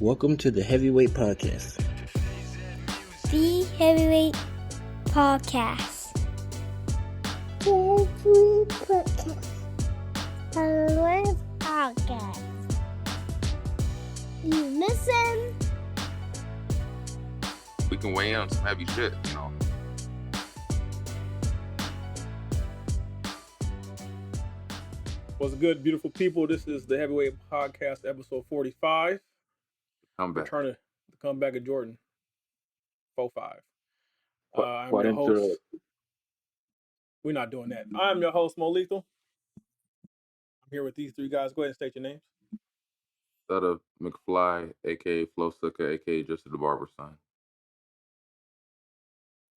Welcome to the Heavyweight Podcast. The Heavyweight Podcast. Heavyweight Podcast. You listen? We can weigh in on some heavy shit, you know. What's good, beautiful people? This is the Heavyweight Podcast, episode 45. Come back. Return to the comeback of Jordan. 4-5. I'm What your into host. We're not doing that. I'm your host, Mo Lethal. I'm here with these three guys. Go ahead and state your names. Instead of McFly, aka Flo Sucker, aka Justin the Barber son.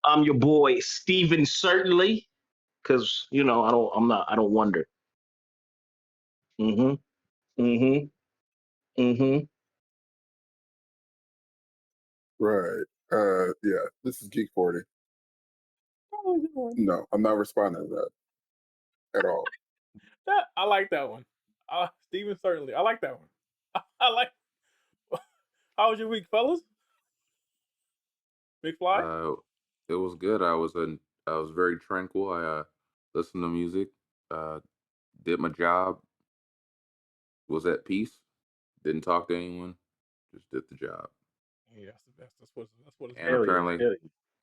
I'm your boy Steven, certainly, because I don't wonder. Right. Yeah, this is Geek 40. No, I'm not responding to that at all. I like that one. Steven, certainly. I like that one. I like. How was your week, fellas? McFly? It was good. I was very tranquil. I listened to music, did my job, was at peace, didn't talk to anyone, just did the job. Yeah, that's what it's And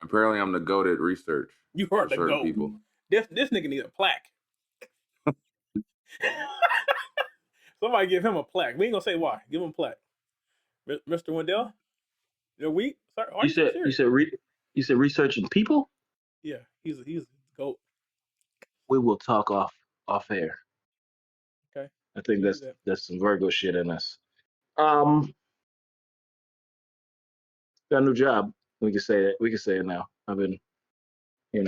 apparently I'm the GOAT at research. You are the certain GOAT. people. This nigga need a plaque. Somebody give him a plaque. We ain't gonna say why. Give him a plaque. Mr. Wendell, your week? Sir, You said researching people? Yeah, he's the GOAT. We will talk off air. Okay. I think You that's do that. that's some Virgo shit in us. Got a new job. We can say it. We can say it now. I've been,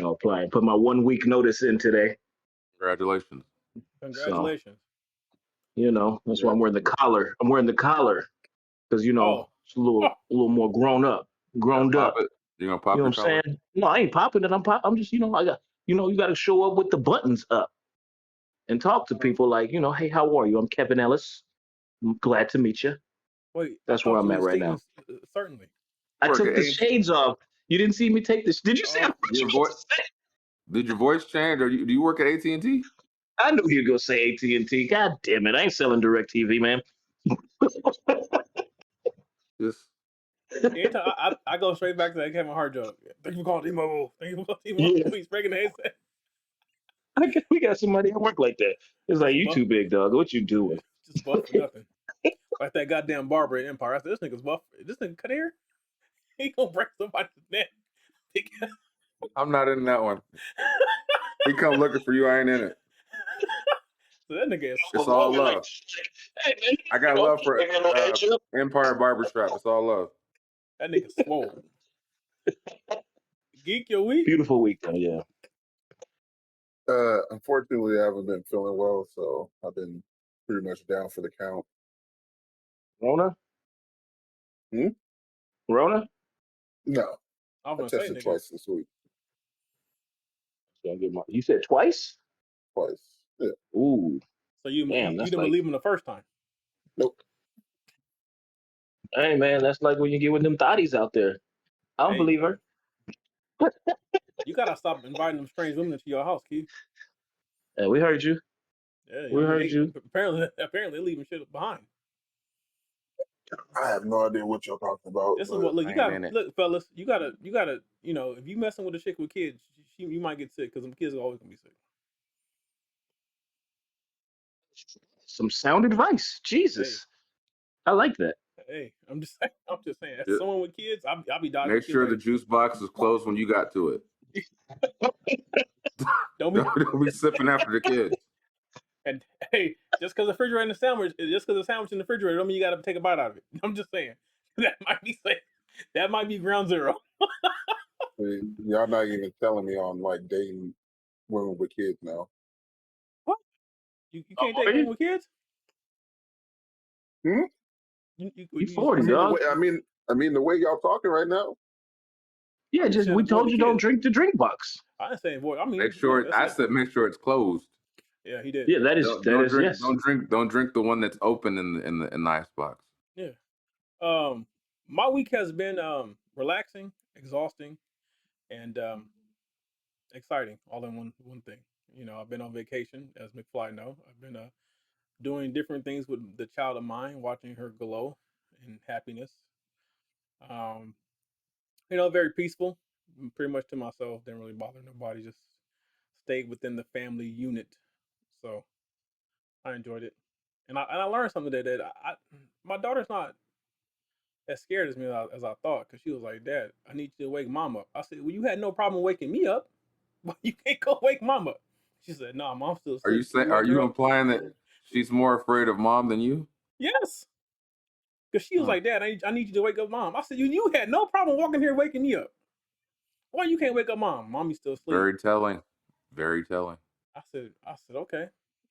applying. Put my 1 week notice in today. Congratulations. Congratulations. That's why I'm wearing the collar. I'm wearing the collar because it's a little more grown up. Pop it. You gonna pop You know your what I'm collar? saying? No, I ain't popping it. I'm just, I got, you got to show up with the buttons up and talk to people like, hey, how are you? I'm Kevin Ellis. I'm glad to meet you. Wait, That's where I'm at right now. Certainly. I Work took at the AT&T. shades off. You didn't see me take this. Did you see? Your voice. Did your voice change, or do you work at AT&T? I knew you'd go say AT&T. God damn it! I ain't selling DirecTV, man. Just Anytime I go straight back to that Kevin Hart joke. Thank you for calling T-Mobile. Thank you for calling T-Mobile. Yeah. He's breaking the headset. We got somebody at work like that. It's like, you too big, dog. What you doing? Just buff for nothing. Like that goddamn barber at Empire. I said, this nigga's buff. This nigga cut hair? He gonna break somebody's neck. I'm not in that one. He come looking for you. I ain't in it. So that nigga is It's all love. I got love for Empire Barbershop. It's all love. that nigga swole. Geek your week? Beautiful week, though. Yeah. Unfortunately, I haven't been feeling well, so I've been pretty much down for the count. Rona? Rona? No, I I was gonna say, tested nigga. twice this week. You said twice? Twice. Yeah. Ooh. So you Damn, didn't believe him the first time. Nope. Hey, man, that's like when you get with them thotties out there. I don't Hey. believe her. You gotta stop inviting them strange women into your house, Keith. Yeah, we heard you. Yeah, We heard you. Apparently they're leaving shit behind. I have no idea what you're talking about. This is but what look. You I ain't gotta in it. look, fellas. You gotta. If you messing with a chick with kids, you might get sick because them kids are always gonna be sick. Some sound advice. Jesus. I like that. Hey, I'm just saying. As Yeah. someone with kids, I'll be dodging. Make sure the juice box is closed when you got to it. Don't be. Don't be sipping after the kids. And hey, just because the refrigerator in the sandwich, just because the sandwich in the refrigerator, don't mean you got to take a bite out of it. I'm just saying that might be ground zero. y'all not even telling me on like dating women with kids now. What? You can't date really? women with kids? Hmm? You 40, I mean, dog. I mean, the way y'all talking right now. Yeah, just we told you don't drink the drink box. I didn't say avoid. I mean, Make sure make sure it's closed. Yeah, he did. Yeah, that is Don't drink. yes. Don't drink the one that's open in the icebox. Yeah. Um, my week has been relaxing, exhausting, and exciting, all in one thing. I've been on vacation, as McFly know. I've been doing different things with the child of mine, watching her glow in happiness. Um, very peaceful, pretty much to myself. Didn't really bother nobody. Just stayed within the family unit. So I enjoyed it, and I learned something that my daughter's not as scared as me as I thought, because she was like, "Dad, I need you to wake mom up." I said, "Well, you had no problem waking me up. Why you can't go wake mom up?" She said, "No, mom's still Are you asleep. Can saying? you Are wake her you up?" implying that she's more afraid of mom than you? Yes, because she was Huh. like, "Dad, I need you to wake up mom." I said, "You had no problem walking here waking me up. Why you can't wake up mom? Mommy's still asleep." Very telling. Very telling. I said, "Okay."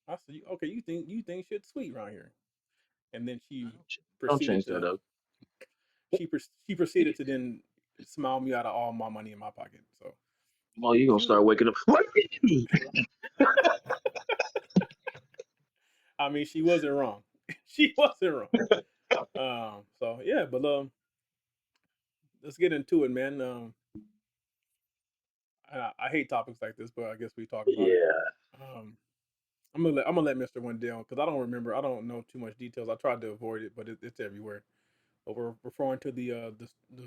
I said, "Okay, you think shit's sweet around here." And then she Don't proceeded change that to up. she proceeded to then smile me out of all my money in my pocket. So Well, you gonna she was, start waking up. I mean, she wasn't wrong. She wasn't wrong. So yeah, but let's get into it, man. I hate topics like this, but I guess we talk about it. Yeah, Um, I'm gonna let Mr. Wendell, because I don't remember. I don't know too much details. I tried to avoid it, but it's everywhere. But we're referring to the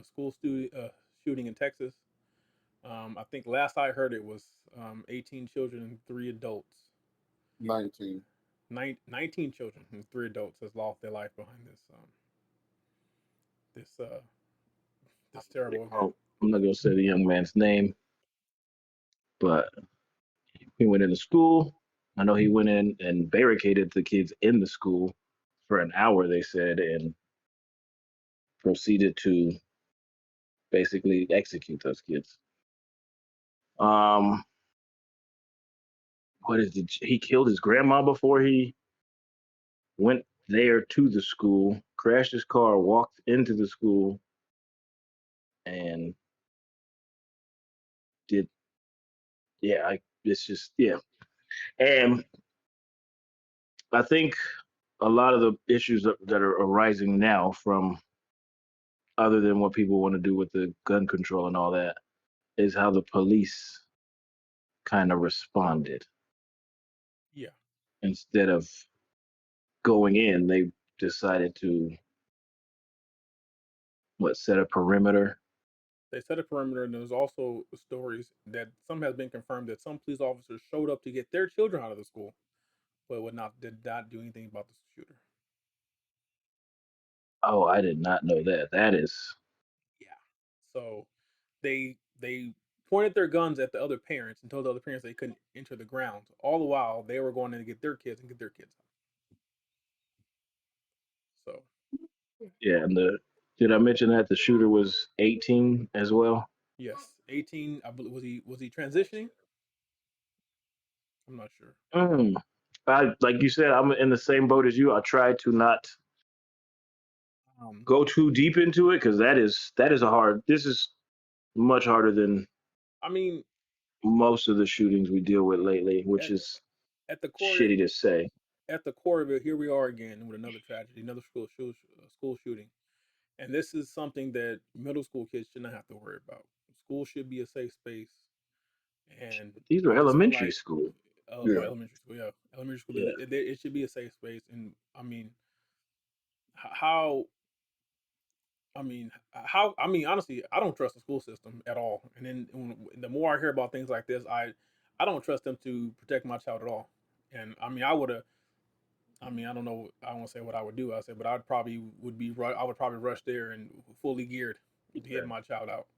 school shooting in Texas. I think last I heard it was 18 children and 3 adults. 19. 19 children and 3 adults has lost their life behind this terrible event. I'm not gonna say the young man's name, but he went into school. I know he went in and barricaded the kids in the school for an hour, they said, and proceeded to basically execute those kids. Um, what is it? He killed his grandma before he went there to the school, crashed his car, walked into the school, and did, yeah, it's just, yeah. And I think a lot of the issues that are arising now from, other than what people want to do with the gun control and all that, is how the police kind of responded. Yeah, Instead of going in, they decided to, what, set a perimeter. they set a perimeter, and there's also stories that some has been confirmed that some police officers showed up to get their children out of the school, but did not do anything about the shooter. Oh, I did not know that. That is, Yeah. So they pointed their guns at the other parents and told the other parents they couldn't enter the grounds. All the while they were going in to get their kids and get their kids out. So yeah. And did I mention that the shooter was 18 as well? yes, 18. I believe, was he transitioning? I'm not sure. Mm. Like you said, I'm in the same boat as you. I try to not Um, go too deep into it because that is a hard. This is much harder than I mean, most of the shootings we deal with lately, which at is at the core shitty to say. at the core of it, here we are again with another tragedy, another school shooting, and this is something that middle school kids should not have to worry about. School should be a safe space, and These are I just feel elementary like, school. or Yeah. elementary school, yeah, elementary school, Yeah, it should be a safe space, and I mean, how honestly, I don't trust the school system at all. And then the more I hear about things like this, I don't trust them to protect my child at all. And I mean, I would have. I mean, I don't know. I won't say what I would do. I said, but I would probably rush there and fully geared to get my child out.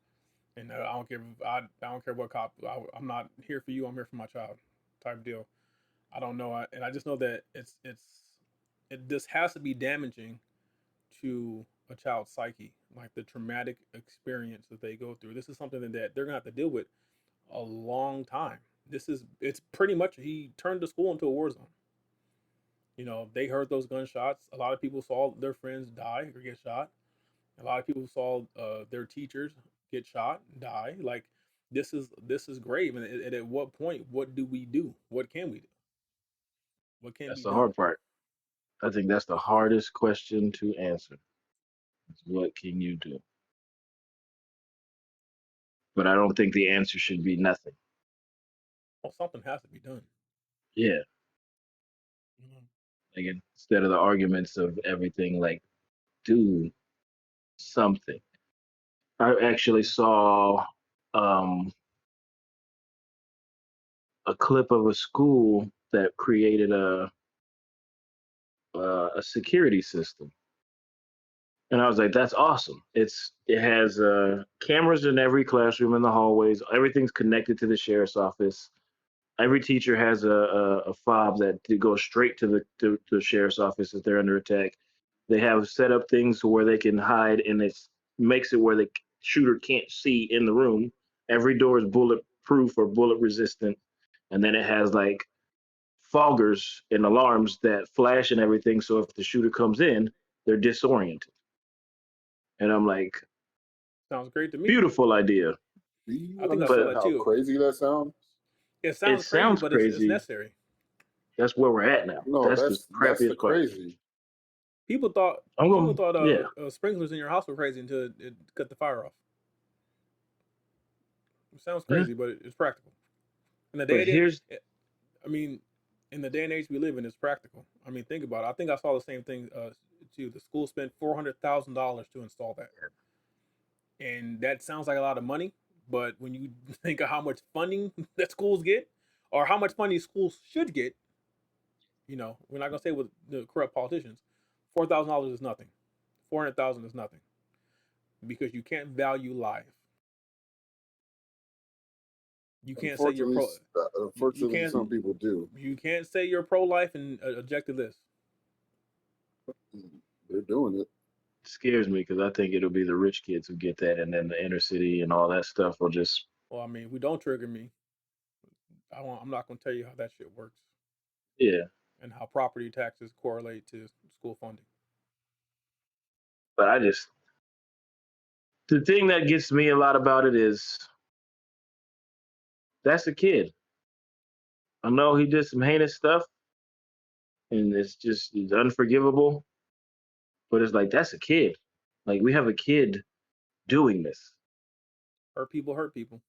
And I don't care. I don't care what cop. I'm not here for you. I'm here for my child. Type deal. I don't know. And I just know that this has to be damaging to a child's psyche, like the traumatic experience that they go through. This is something that they're gonna have to deal with a long time. It's pretty much, he turned the school into a war zone. They heard those gunshots. A lot of people saw their friends die or get shot. A lot of people saw their teachers get shot, die. Like, this is grave. And at what point, what do we do? What can we do? What can that's be the done? hard part. I think that's the hardest question to answer. What can you do? But I don't think the answer should be nothing. Well, something has to be done. Yeah. You know? Like instead of the arguments of everything, like do something. I actually saw um, a clip of a school that created a security system, and I was like, "That's awesome!" It has cameras in every classroom in the hallways. Everything's connected to the sheriff's office. Every teacher has a fob that goes straight to the sheriff's office if they're under attack. They have set up things where they can hide, and it makes it where the shooter can't see in the room. Every door is bulletproof or bullet resistant, and then it has like foggers and alarms that flash and everything. So if the shooter comes in, they're disoriented. And I'm like, Sounds great to me. beautiful idea, Do you I think I saw understand but that how too. crazy that sounds? It it sounds crazy, sounds but it's crazy. necessary. That's where we're at now. No, That's the that's the crappiest part. crazy. People thought I'm people going, thought yeah. sprinklers in your house were crazy until it cut the fire off. It sounds Yeah. crazy, but it's practical. In the But day, here's I mean, in the day and age we live in, it's practical. I mean, think about it. I think I saw the same thing too. The school spent $400,000 to install that, and that sounds like a lot of money. But when you think of how much funding that schools get, or how much money schools should get, we're not gonna say with the corrupt politicians. $4,000 is nothing. 400,000 is nothing because you can't value life. You can't say you're Unfortunately, pro. You unfortunately, can't. some people do. You can't say you're pro life and object to this. They're doing it. scares me because I think it'll be the rich kids who get that, and then the inner city and all that stuff will just, Well, I mean, we don't trigger me. I'm not going to tell you how that shit works yeah. and how property taxes correlate to school funding. But the thing that gets me a lot about it is that's a kid. I know he did some heinous stuff, and it's unforgivable. But it's like that's a kid. Like we have a kid doing this. Hurt people hurt people.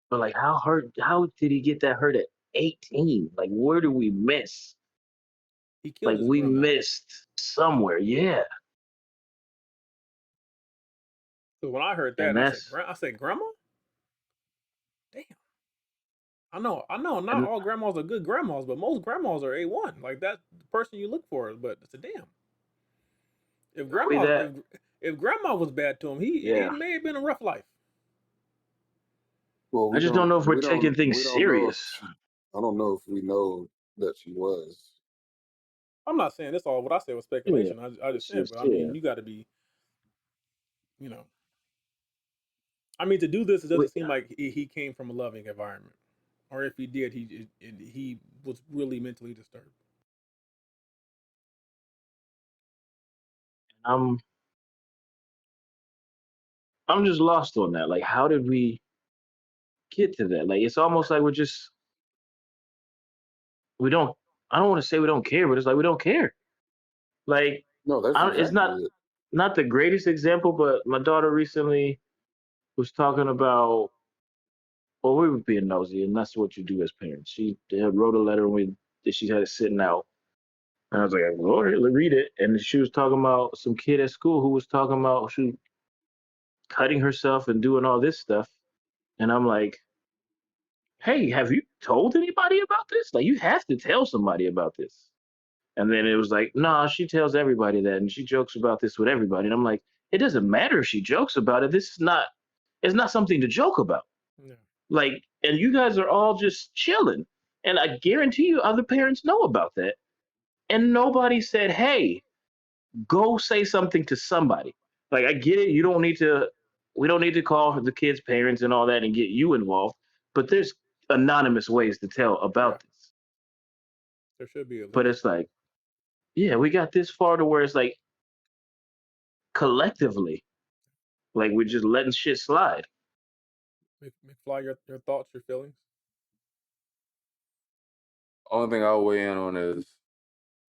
But like how hurt? How did he get that hurt at 18? Like where do we miss? He killed Like his we grandma. missed somewhere. Yeah. So when I heard And that, that's I said, Grandma? Damn. I know. Not and all grandmas are good grandmas, but most grandmas are A1. Like that's the person you look for. But it's a damn. If the way grandma, that, if grandma was bad to him, it yeah. may have been a rough life. Well, I just don't know if we're taking things we don't know if serious. she. I don't know if we know that she was. I'm not saying this all what I said was Yeah. speculation. I just It's said, just, but I yeah. mean, you got to be, you know, I mean, to do this, it We, doesn't seem like he came from a loving environment, or if he did, he was really mentally disturbed. I'm I'm just lost on that. Like how did we get to that? Like it's almost like we don't I don't want to say we don't care, but it's like we don't care. Like No, that's it's exactly it. not the greatest example, but my daughter recently was talking about, well, we were being nosy, and that's what you do as parents. She had wrote a letter and she had it sitting out. And I was like, well, all right, let's read it. And she was talking about some kid at school who was talking about she cutting herself and doing all this stuff. And I'm like, hey, have you told anybody about this? Like, you have to tell somebody about this. And then it was like, nah, she tells everybody that, and she jokes about this with everybody. And I'm like, it doesn't matter if she jokes about it. It's not something to joke about. Yeah, Like, and you guys are all just chilling. And I guarantee you other parents know about that. And nobody said, hey, go say something to somebody. Like, I get it. We don't need to call the kids' parents and all that and get you involved. But there's anonymous ways to tell yeah, about this. there should be at But least. it's like, yeah, we got this far to where it's like collectively, like we're just letting shit slide. McFly, your thoughts, your feelings. Only thing I'll weigh in on is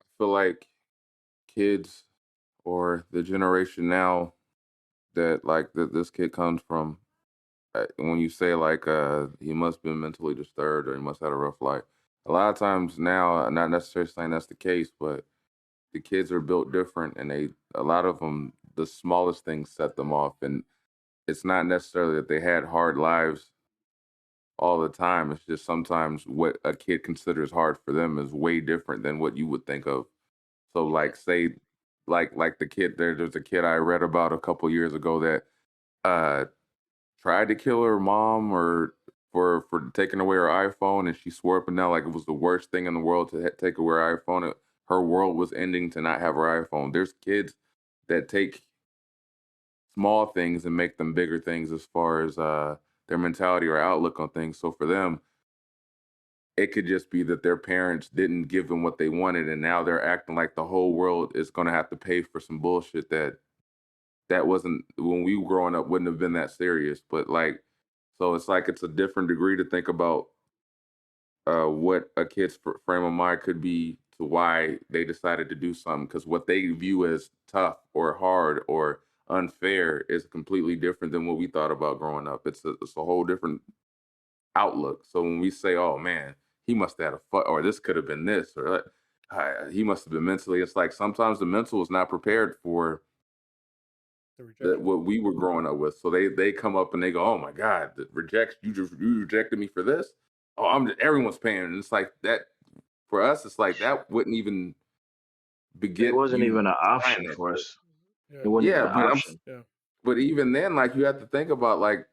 I feel like kids or the generation now that like that this kid comes from. When you say like he must have been mentally disturbed or he must have had a rough life, a lot of times now, not necessarily saying that's the case, but the kids are built different, and a lot of them, the smallest things set them off, and it's not necessarily that they had hard lives all the time. It's just sometimes what a kid considers hard for them is way different than what you would think of. So like say like the kid there's a kid I read about a couple years ago that uh tried to kill her mom or for taking away her iPhone, and she swore up and down like it was the worst thing in the world to take away her iPhone. Her world was ending to not have her iPhone. There's kids that take small things and make them bigger things as far as their mentality or outlook on things. So for them, it could just be that their parents didn't give them what they wanted, and now they're acting like the whole world is going to have to pay for some bullshit that wasn't when we were growing up wouldn't have been that serious. But like, so it's like it's a different degree to think about what a kid's frame of mind could be to why they decided to do something, because what they view as tough or hard or unfair is completely different than what we thought about growing up. It's a whole different outlook. So when we say, "Oh man, he must have had a fuck," or this could have been this, or he must have been mentally," it's like sometimes the mental is not prepared for The rejection. what we were growing up with. So they come up and they go, "Oh my God, the reject you rejected me for this? Oh, everyone's paying." And it's like that for us. It's like that wouldn't even It beget wasn't you even an trying option that for shit. us. Yeah, It wasn't even Yeah, an option. yeah, but even then, like you have to think about like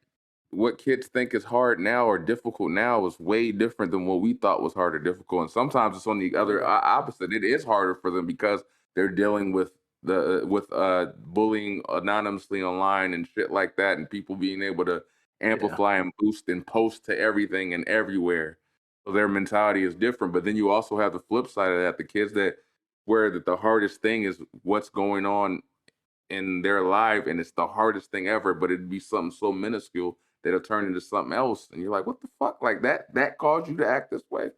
what kids think is hard now or difficult now is way different than what we thought was hard or difficult. And sometimes it's on the way other different. opposite. It is harder for them because they're dealing with the with bullying anonymously online and shit like that, and people being able to Yeah. amplify and boost and post to everything and everywhere. So their mentality is different. But then you also have the flip side of that: the kids that where that the hardest thing is what's going on in their life, and it's the hardest thing ever, but it'd be something so minuscule that it'll turn into something else, and you're like, what the fuck, like that caused you to act this way?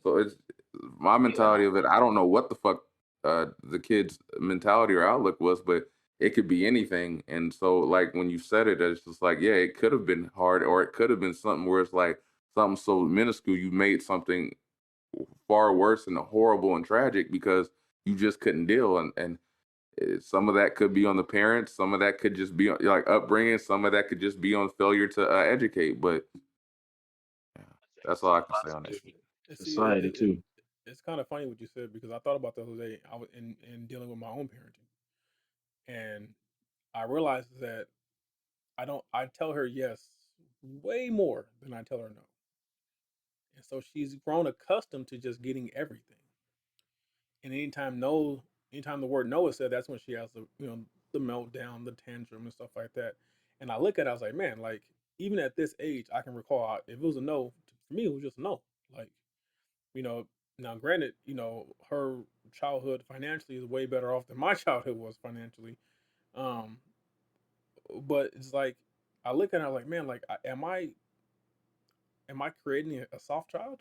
So it's my Yeah. mentality of it. I don't know what the fuck the kid's mentality or outlook was, but it could be anything. And so like when you said it, it's just like, yeah, it could have been hard, or it could have been something where it's like something so minuscule you made something far worse and horrible and tragic because you just couldn't deal. And some of that could be on the parents. Some of that could just be like upbringing. Some of that could just be on failure to educate. But yeah, that's all I can say on that It's, shit. see, Society too. it's kind of funny what you said because I thought about the other day. I was in dealing with my own parenting, and I realized that I tell her yes way more than I tell her no, and so she's grown accustomed to just getting everything. And anytime the word no is said, that's when she has the meltdown, the tantrum, and stuff like that. And I look at it, I was like, man, like even at this age, I can recall if it was a no for me, it was just a no. Like you know, now granted, her childhood financially is way better off than my childhood was financially. Um, but it's like I look at it, I'm like, man, like am I creating a soft child?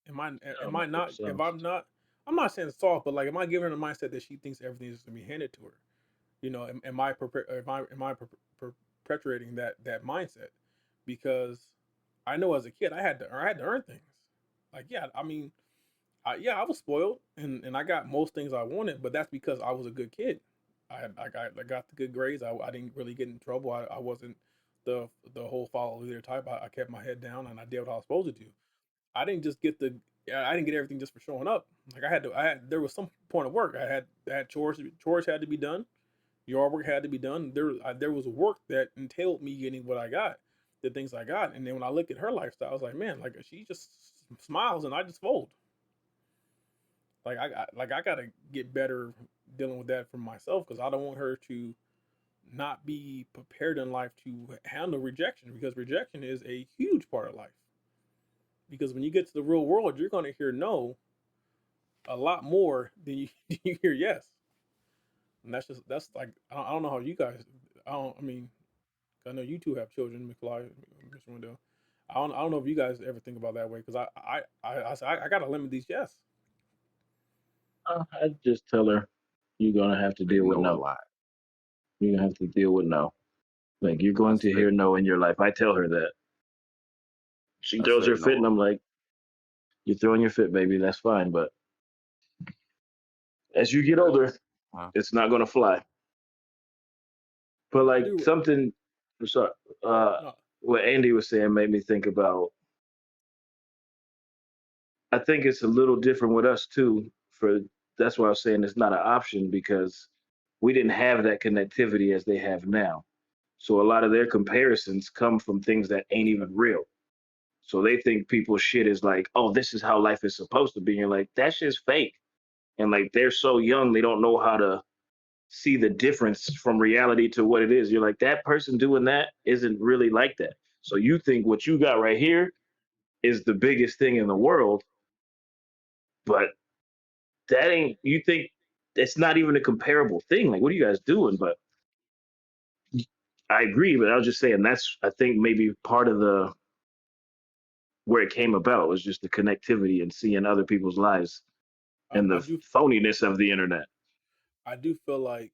Yeah, Am by I not? If themselves. I'm not saying soft, but like, am I giving her the mindset that she thinks everything is going to be handed to her? Am I perpetuating that mindset? Because I know as a kid, I had to earn things. Like, yeah, I mean, I was spoiled, and I got most things I wanted, but that's because I was a good kid. I got the good grades. I didn't really get in trouble. I wasn't the whole follow leader type. I kept my head down and I did what I was supposed to do. I didn't just get the I didn't get everything just for showing up. Like I had there was some point of work. I had chores had to be done. Yard work had to be done. There was work that entailed me getting what I got, the things I got. And then when I look at her lifestyle, I was like, man, like she just smiles and I just fold. Like I gotta get better dealing with that for myself because I don't want her to not be prepared in life to handle rejection because rejection is a huge part of life. Because when you get to the real world, you're going to hear no a lot more than you, than you hear yes. And that's like I don't know how you guys. I mean, I know you two have children, McFly, Mr. Wendell. I don't know if you guys ever think about that way because I gotta limit these yes. I just tell her. You're gonna have to Say deal with no a no. lot. You're gonna have to deal with no. Like you're I going to say hear no in your life. I tell her that. She I throws say her no fit, a and I'm lot. like, "You're throwing your fit, baby. That's fine." But as you get Yeah. older, Huh? it's not gonna fly. But I like do. something, sorry, No, what Andy was saying made me think about. I think it's a little different with us too. For That's why I was saying it's not an option because we didn't have that connectivity as they have now. So a lot of their comparisons come from things that ain't even real. So they think people's shit is like, oh, this is how life is supposed to be. And you're like, that shit's fake. And like they're so young, they don't know how to see the difference from reality to what it is. You're like, that person doing that isn't really like that. So you think what you got right here is the biggest thing in the world, but that ain't, you think it's not even a comparable thing. Like, what are you guys doing? But I agree, but I was just saying that's, I think maybe part of the where it came about was just the connectivity and seeing other people's lives and I the do. phoniness of the internet. I do feel like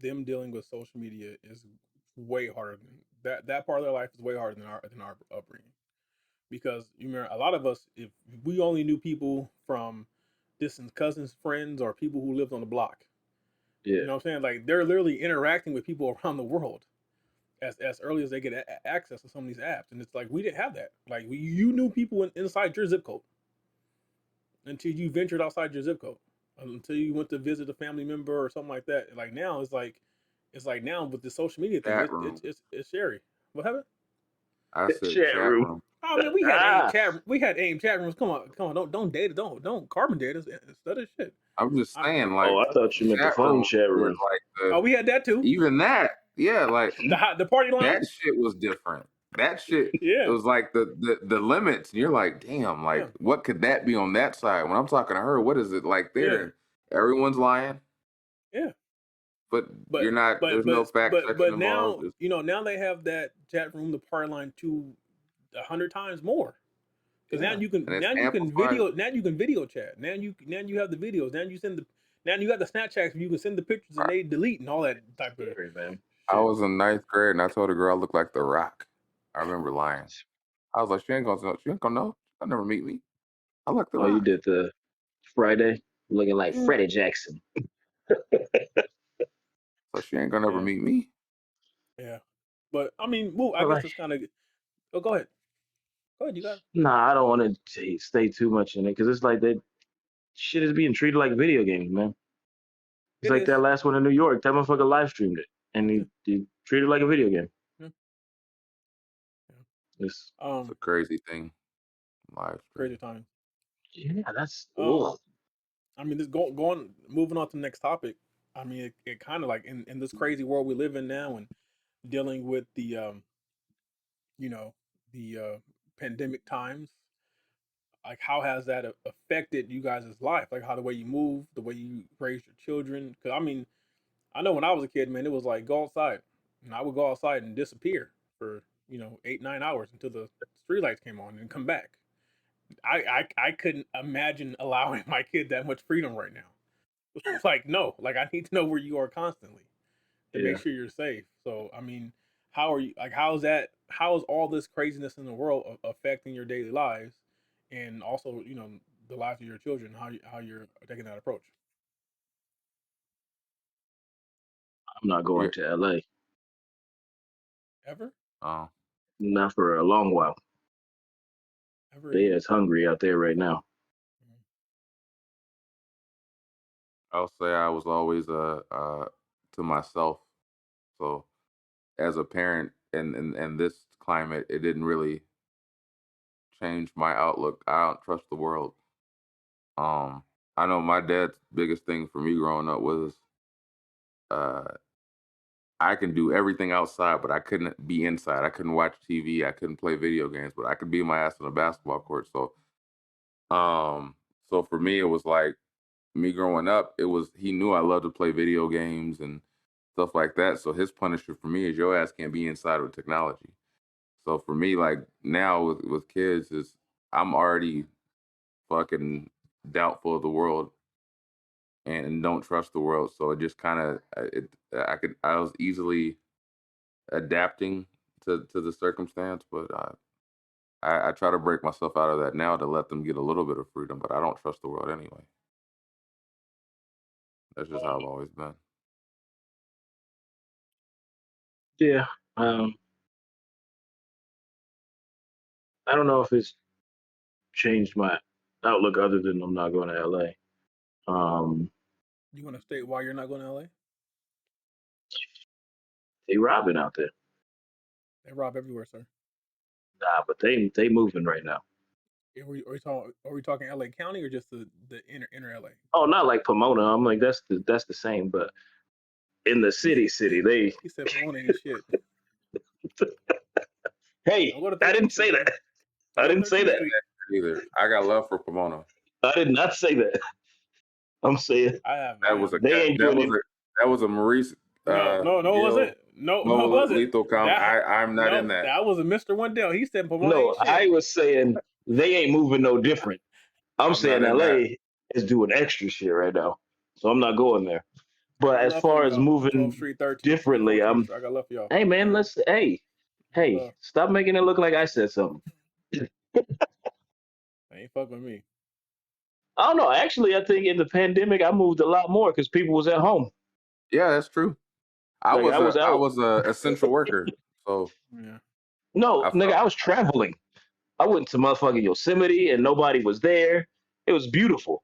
them dealing with social media is way harder than that. That part of their life is way harder than our upbringing. Because you remember, a lot of us, if we only knew people from distant cousins, friends, or people who lived on the block, Yeah. you know what I'm saying? Like they're literally interacting with people around the world as early as they get access to some of these apps, and it's like we didn't have that. Like you knew people inside your zip code until you ventured outside your zip code, until you went to visit a family member or something like that. Like now, it's like now with the social media thing, Chat room. it's scary. What happened? I said Chat chat room. room. Oh man, we had aim Ah, chat. We had aim chat rooms. Come on. Don't date it. Don't carbon date us. Instead of shit. I'm just I, saying, oh, like I thought you meant the chat phone room chat was room. like oh, we had that too. even that. Yeah, like The party line. that shit was different. That shit, it Yeah, was like the limits, and you're like, damn, yeah, like what could that be on that side? When I'm talking to her, what is it like there? yeah, And everyone's lying, yeah. but you're But not. but There's no but fact but checking but involved. now now they have that chat room, the party line, 100 times more. Because Yeah, and it's amplified. now you can video chat. Now you have the videos. Now you got the Snapchats where you can send the pictures and I, they delete and all that type of Scary, man. I shit. was in ninth grade, and I told a girl I looked like The Rock. I remember lying. I was like, she ain't gonna know. She ain't gonna know. She'll never meet me. I look The Oh, you Rock. did the Friday looking like Mm, Freddie Jackson. So she ain't gonna ever yeah, meet me. yeah. But I mean, well, I But guess like, it's kind of. Oh, go ahead. Go ahead. You got it. nah, I don't want to stay too much in it because it's like that shit is being treated like video games, man. It's It like that is. last one in New York. That motherfucker live streamed it, and Yeah, he treated it like a video game. yeah, yeah. It's It's a crazy thing. Live Crazy stream. time. yeah, that's Um, ugh. I mean, this going moving on to the next topic. I mean, it kind of like in this crazy world we live in now, and dealing with the you know, the pandemic times. Like, how has that affected you guys' life? Like, how the way you move, the way you raise your children. Because I mean, I know when I was a kid, man, it was like go outside, and I would go outside and disappear for 8-9 hours until the street lights came on and come back. I couldn't imagine allowing my kid that much freedom right now. It's like no, like I need to know where you are constantly to make Yeah, sure you're safe. So I mean, how are you? Like, how's that? How is all this craziness in the world affecting your daily lives, and also the lives of your children? How you're taking that approach? I'm not going Yeah. to LA, Ever, Uh, not for a long while. ever They again? is hungry out there right now. I'll say I was always to myself. So as a parent in this climate, it didn't really change my outlook. I don't trust the world. Um, I know my dad's biggest thing for me growing up was uh, I can do everything outside, but I couldn't be inside. I couldn't watch TV. I couldn't play video games, but I could be my ass on a basketball court. Um, so for me, it was like me growing up. It was he knew I loved to play video games and stuff like that. So his punishment for me is your ass can't be inside with technology. So for me, like now with kids, is I'm already fucking doubtful of the world and don't trust the world. So it just kind of I was easily adapting to the circumstance, but I try to break myself out of that now to let them get a little bit of freedom. But I don't trust the world anyway. That's just how I've always been. Yeah. Um, I don't know if it's changed my outlook other than I'm not going to LA. You want to state why you're not going to LA? They robbing out there. They rob everywhere, sir. Nah, but they moving right now. Are we talking LA County or just the inner LA? Oh, not like Pomona. I'm like that's the same, but in the city, they. He said Pomona ain't shit. Hey, Don't go to I 13th didn't Street, say man. that. Don't I go to didn't say 13th that. Street. Either I got love for Pomona. I did not say that. I'm saying That was a they ain't doing it. that was a Maurice no, it Gill wasn't. No, no it wasn't. lethal com. That I'm not in no, that. that was a Mr. Wendell. He said Pomona No, ain't shit. I was saying they ain't moving no different. I'm I'm not saying in that. LA is doing extra shit right now, so I'm not going there. I But got as love for far as y'all. 12th moving Street, 13th Street, differently, 14th I'm. Street. I got love for y'all. Hey man, let's. Got Hey, love. stop making it look like I said something. They ain't fuck with me. I don't know. Actually, I think in the pandemic, I moved a lot more because people was at home. Yeah, that's true. Like I was I out. was a essential worker, so Yeah. No, I nigga, felt. I was traveling. I went to motherfucking Yosemite and nobody was there. It was beautiful.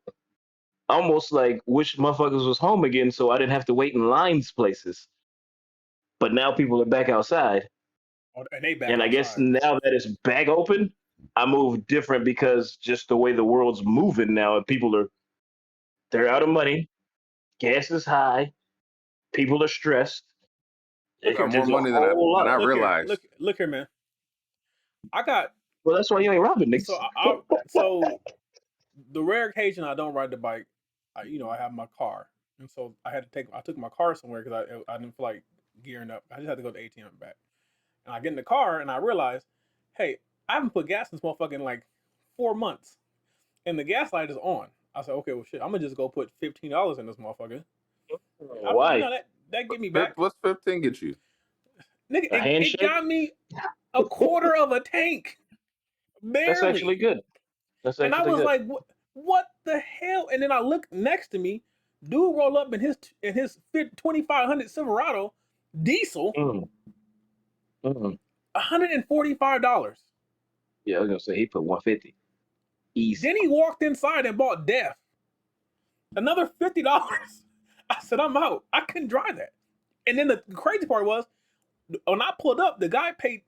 Almost like wish motherfuckers was home again so I didn't have to wait in lines places. But now people are back outside. Oh, and they back And I guess outside. now that it's back open, I move different because just the way the world's moving now, and they're out of money, gas is high, people are stressed. Look here, Got more There's a money whole than lot. I look here, realized. look here, man. I got Well, that's why you ain't robbing so niggas. so the rare occasion I don't ride the bike, I have my car, and so I took my car somewhere because I didn't feel like gearing up. I just had to go to the ATM and back, and I get in the car and I realize, hey, I haven't put gas in this motherfucker in like 4 months, and the gas light is on. I said, okay, well shit, I'm gonna just go put $15 in this motherfucker. Why? That get me back, What's 15 get you? nigga. A It handshake? got me a quarter of a tank, That's actually barely. good. That's And I actually was good. like, what the hell? And then I look next to me, dude roll up in his 2500 Silverado diesel, Mm, mm. $145. Yeah, I was gonna say he put 150 easy. Then he walked inside and bought death, another $50. I said, I'm out. I couldn't drive that. And then the crazy part was, when I pulled up, the guy paid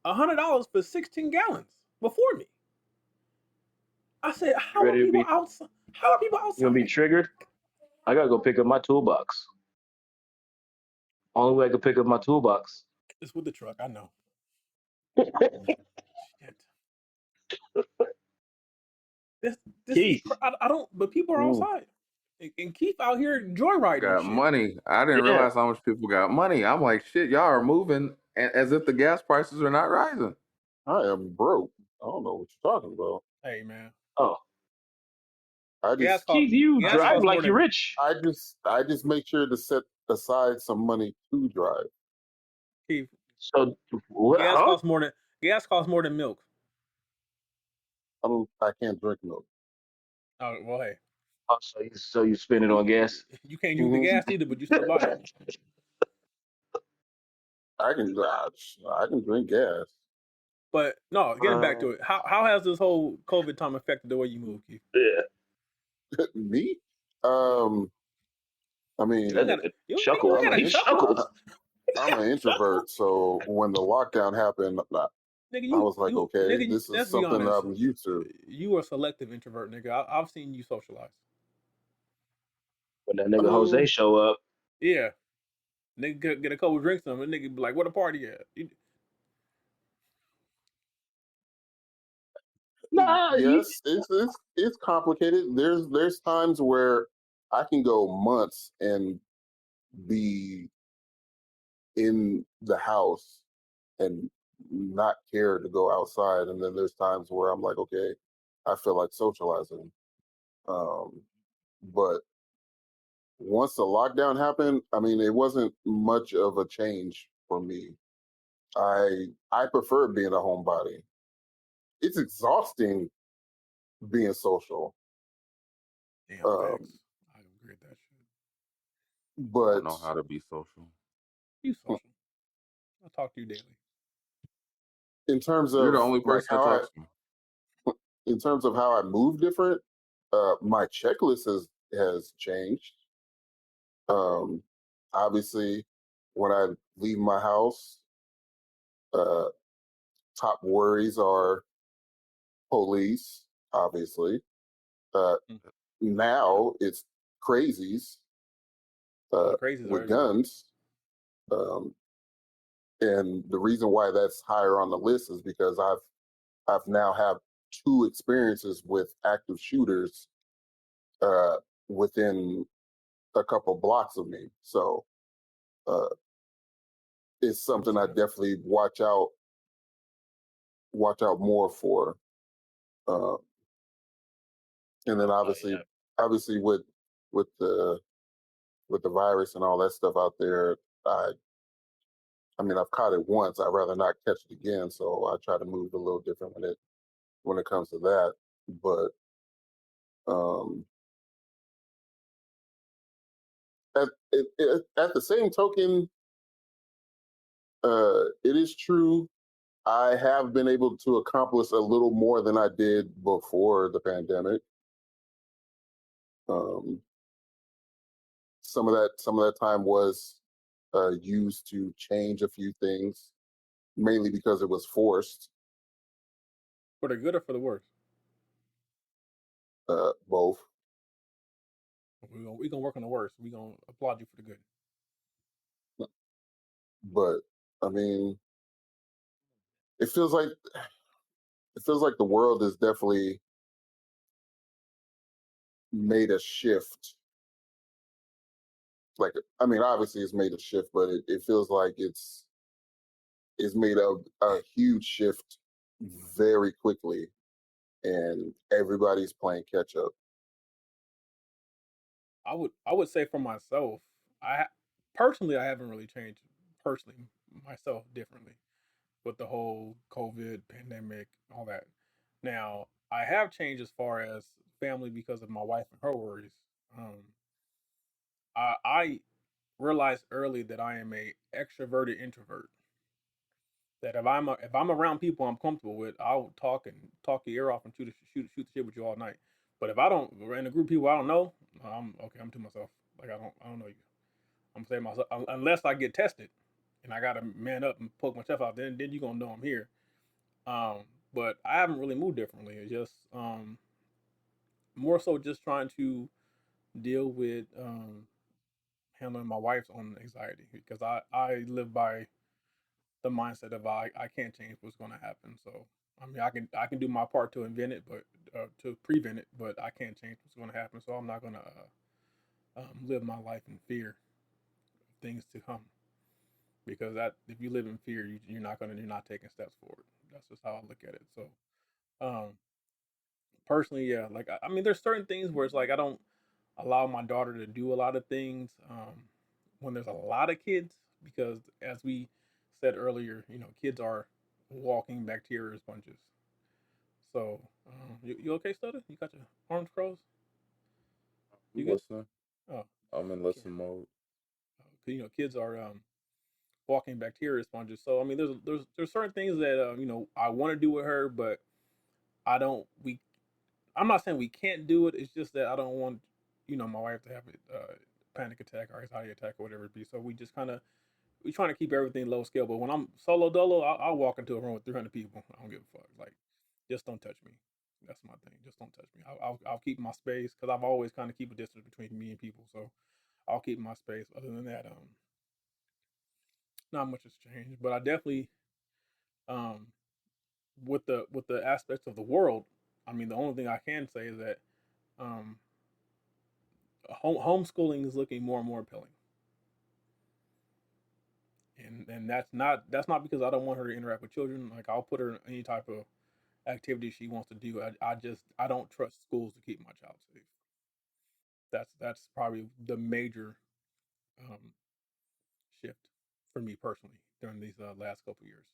$100 for 16 gallons before me. I said, You ready to be? How are people You gonna be outside? triggered? I gotta go pick up my toolbox. Only way I could pick up my toolbox. It's with the truck. I know. Shit. This this is Keith. I don't. But people are Mm, outside, and Keith out here joyriding and Got shit. money. I didn't yeah. realize how much people got money. I'm like, shit, y'all are moving as if the gas prices are not rising. I am broke. I don't know what you're talking about. Hey man, Oh, I gas just cost Keith, you gas drive costs more like you're than rich. I just make sure to set aside some money to drive. Keith. So what? Gas Huh? costs more than gas costs more than milk. I can't drink milk. Oh well, hey, Oh, so you spend it on gas? you can't use the Hmm gas either, but you still buy it. I can drink gas. But no, getting back Uh, to it, how has this whole COVID time affected the way you move, Keith? yeah. Me? Um, I You That mean, got nigga you chuckled. got a I'm He an chuckle. chuckled. I'm an Chuckle, introvert, so when the lockdown happened, nigga. I was like, okay, Nigga. this is Let's be something honest. I'm used to. You are a selective introvert, nigga. I've seen you socialize. When that I nigga Jose mean, show up, Yeah, nigga get a couple drinks on him, and nigga be like, "What a party at?" nah, yes, it's complicated. There's times where I can go months and be in the house and not care to go outside, and then there's times where I'm like, okay, I feel like socializing. Um, but once the lockdown happened, I mean, it wasn't much of a change for me. I prefer being a homebody. It's exhausting being social, Damn um, facts. I agree with that shit. I don't but know how to be social. You social. I talk to you daily. in terms You're the of only like person that talks to me. in terms of how I move different, my checklist has changed. Um, Obviously, when I leave my house, uh, top worries are police. Obviously, uh, Mm. now it's crazies Oh, the crazies are with everywhere. guns. Um, and the reason why that's higher on the list is because I've now have two experiences with active shooters uh, within a couple blocks of me. So uh, it's I can something see I that. definitely watch out more for. Uh, and then Oh yeah. obviously with the with the virus and all that stuff out there, I I mean I've caught it once. I'd rather not catch it again. So I try to move a little different when it comes to that. But um, at the same token, it is true. I have been able to accomplish a little more than I did before the pandemic. Um, some of that time was used to change a few things, mainly because it was forced. For the good or for the worse? Both, We gonna work on the worst. We gonna applaud you for the good. but I mean, it feels like the world has definitely made a shift. Like, I mean, obviously it's made a shift, but it feels like it's made a huge shift very quickly, and everybody's playing catch up. I would say for myself, personally I haven't really changed personally myself differently with the whole COVID pandemic, all that. Now I have changed as far as family because of my wife and her worries. Um, I realized early that I am a extroverted introvert. That if I'm around people I'm comfortable with, I'll talk your ear off and shoot the shit with you all night. But if I don't, we're in a group of people I don't know, I'm okay. I'm to myself. Like I don't know you. I'm saying myself unless I get tested and I gotta man up and poke myself out. Then you gonna know I'm here. Um, but I haven't really moved differently. It's just more so just trying to deal with handling my wife's own anxiety because I live by the mindset of I can't change what's going to happen. So I mean I can do my part to invent it, but to prevent it, but I can't change what's going to happen. So I'm not going to live my life in fear of things to come because that if you live in fear, you're not taking steps forward. That's just how I look at it. So um, personally, yeah, like I mean, there's certain things where it's like I don't allow my daughter to do a lot of things when there's a lot of kids because as we said earlier, kids are walking bacteria sponges. So you okay, Stutter? You got your arms crossed? You I'm good? listening. Oh, I'm in okay. listen mode. Kids are walking bacteria sponges. So I mean, there's certain things that I want to do with her, but I don't. I'm not saying we can't do it. It's just that I don't want my wife to have a panic attack or anxiety attack or whatever it be. So we trying to keep everything low scale. But when I'm solo dolo, I'll walk into a room with 300 people. I don't give a fuck. Like, just don't touch me. That's my thing. Just don't touch me. I'll keep my space because I've always kind of keep a distance between me and people. So I'll keep my space. Other than that, not much has changed. But I definitely um with the aspects of the world. I mean, the only thing I can say is that um homeschooling is looking more and more appealing. And that's not because I don't want her to interact with children. Like I'll put her in any type of activity she wants to do. I don't trust schools to keep my child safe. That's probably the major um, shift for me personally during these last couple years.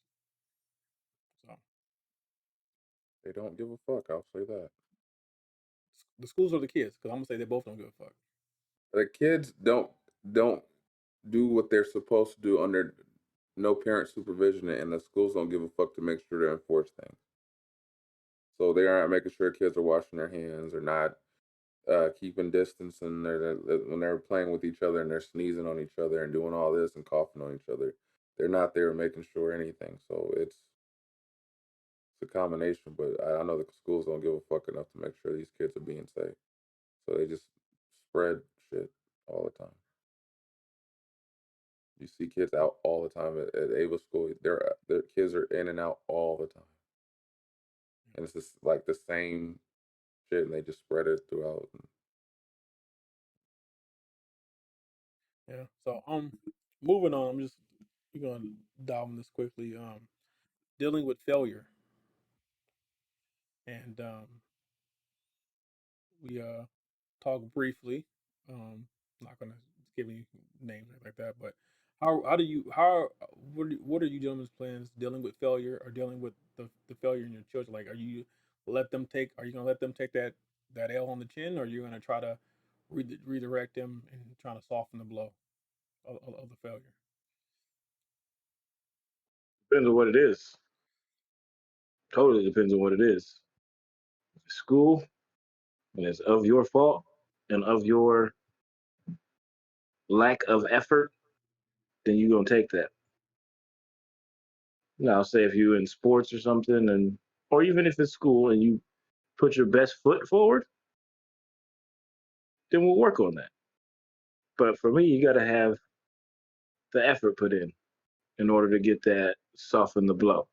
So They don't give a fuck. I'll say that. the schools are the kids because I'm gonna say they both don't give a fuck. The kids don't do what they're supposed to do under no parent supervision, and the schools don't give a fuck to make sure they enforce things. So they aren't making sure kids are washing their hands or not keeping distance, and when they're playing with each other and they're sneezing on each other and doing all this and coughing on each other. They're not there making sure anything. So it's a combination, but I know the schools don't give a fuck enough to make sure these kids are being safe. So they just spread shit all the time. You see kids out all the time at Ava school. Their kids are in and out all the time, and it's just like the same shit, and they just spread it throughout. Yeah. So moving on. We're gonna dive on this quickly. Dealing with failure, and we talked briefly. Not gonna give any names or like that, but how do you how what are you gentlemen's plans dealing with failure or dealing with the failure in your children? Like, are you gonna let them take that L on the chin, or are you gonna try to redirect them and trying to soften the blow of the failure? Depends on what it is. Totally depends on what it is. School, and it's of your fault and of your lack of effort, then you're gonna take that. Now, say if you're in sports or something, and or even if it's school and you put your best foot forward, then we'll work on that. But for me, you got to have the effort put in order to get that soften the blow.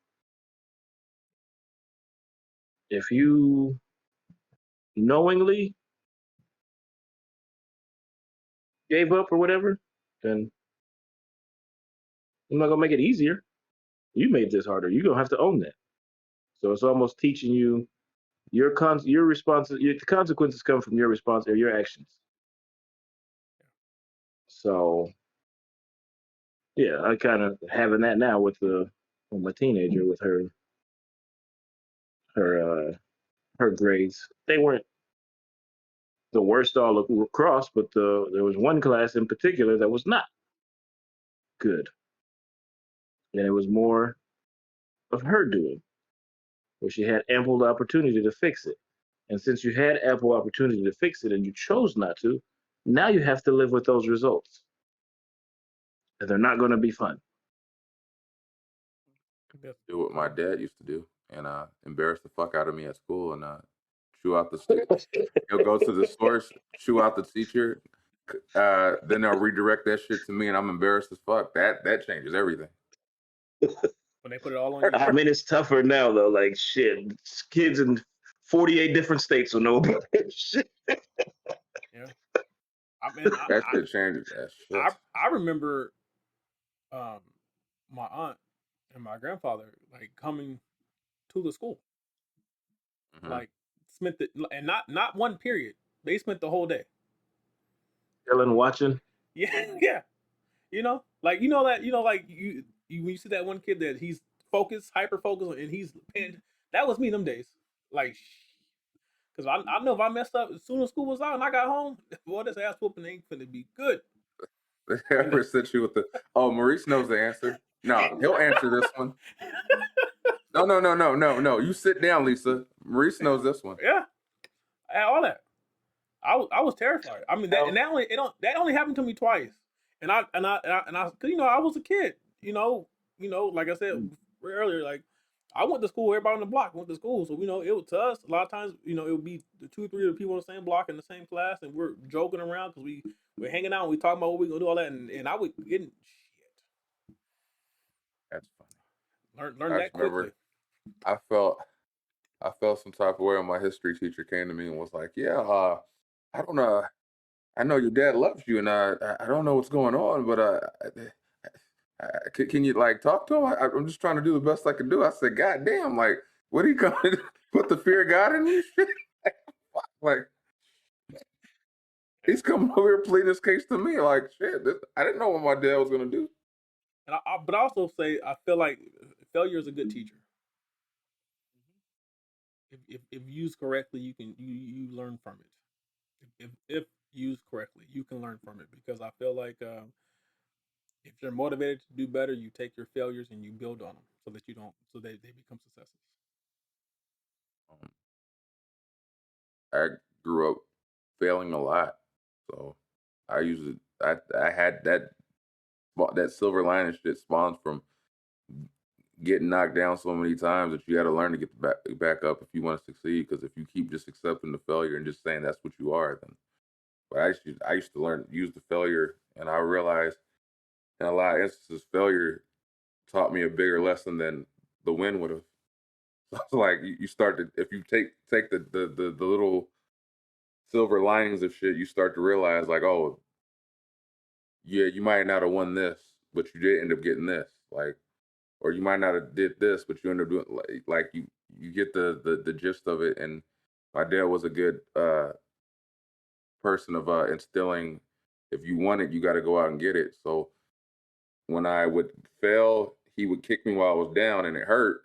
If you knowingly gave up or whatever, then I'm not gonna make it easier. You made this harder. You're gonna have to own that. So it's almost teaching you your response. The consequences come from your response or your actions. So yeah, I kind of having that now with my teenager with her her grades. They weren't the worst all across, but there was one class in particular that was not good, and it was more of her doing, where she had ample opportunity to fix it. And since you had ample opportunity to fix it and you chose not to, now you have to live with those results, and they're not going to be fun. Do what my dad used to do and embarrass the fuck out of me at school and chew out the stick. He'll go to the source, chew out the teacher, then they'll redirect that shit to me, and I'm embarrassed as fuck. That changes everything. When they put it all on you. I mean, it's tougher now though. Like shit, kids in 48 different states will know about it. Shit. Yeah. I mean, That shit changes that shit. I remember um my aunt and my grandfather like coming to the school, Mm-hmm. like spent the and not one period. They spent the whole day. Chilling, watching. Yeah, yeah. Like you when you see that one kid that he's focused, hyper focused, and he's paying. That was me them days. Like, because I know if I messed up as soon as school was out and I got home, boy, this ass whooping ain't finna be good. They ever sent you with the Maurice knows the answer. No, he'll answer this one. No. You sit down, Lisa. Maurice knows this one. Yeah, all that. I was terrified. I mean, that only happened to me twice, cause I was a kid. Like I said earlier, like I went to school. Everybody on the block went to school, so it was to us a lot of times. It would be the 2 or 3 of the people on the same block in the same class, and we're joking around because we're hanging out and we talking about what we gonna do all that, and I would get shit. That's funny. Learn that quickly. I felt some type of way when my history teacher came to me and was like, "Yeah, I don't know. I know your dad loves you, and I don't know what's going on, but can you like talk to him? I'm just trying to do the best I can do." I said, "God damn, like, what are you going to put the fear of God in me?" Shit, like, He's coming over here pleading his case to me. Like shit, I didn't know what my dad was gonna do. And but I also say I feel like failure is a good teacher. If used correctly, you learn from it. If used correctly, you can learn from it because I feel like if you're motivated to do better, you take your failures and you build on them so that you don't so they become successes. Um, I grew up failing a lot, so I usually I had that silver lining shit spawns from getting knocked down so many times that you got to learn to get back up if you want to succeed. Because if you keep just accepting the failure and just saying that's what you are, then. But I used to learn use the failure, and I realized in a lot of instances failure taught me a bigger lesson than the win would have. So it's like you start to if you take the little silver linings of shit, you start to realize like, oh, yeah, you might not have won this, but you did end up getting this. Like, or you might not have did this, but you end up doing like you get the gist of it. And my dad was a good person of instilling if you want it, you got to go out and get it. So when I would fail, he would kick me while I was down, and it hurt.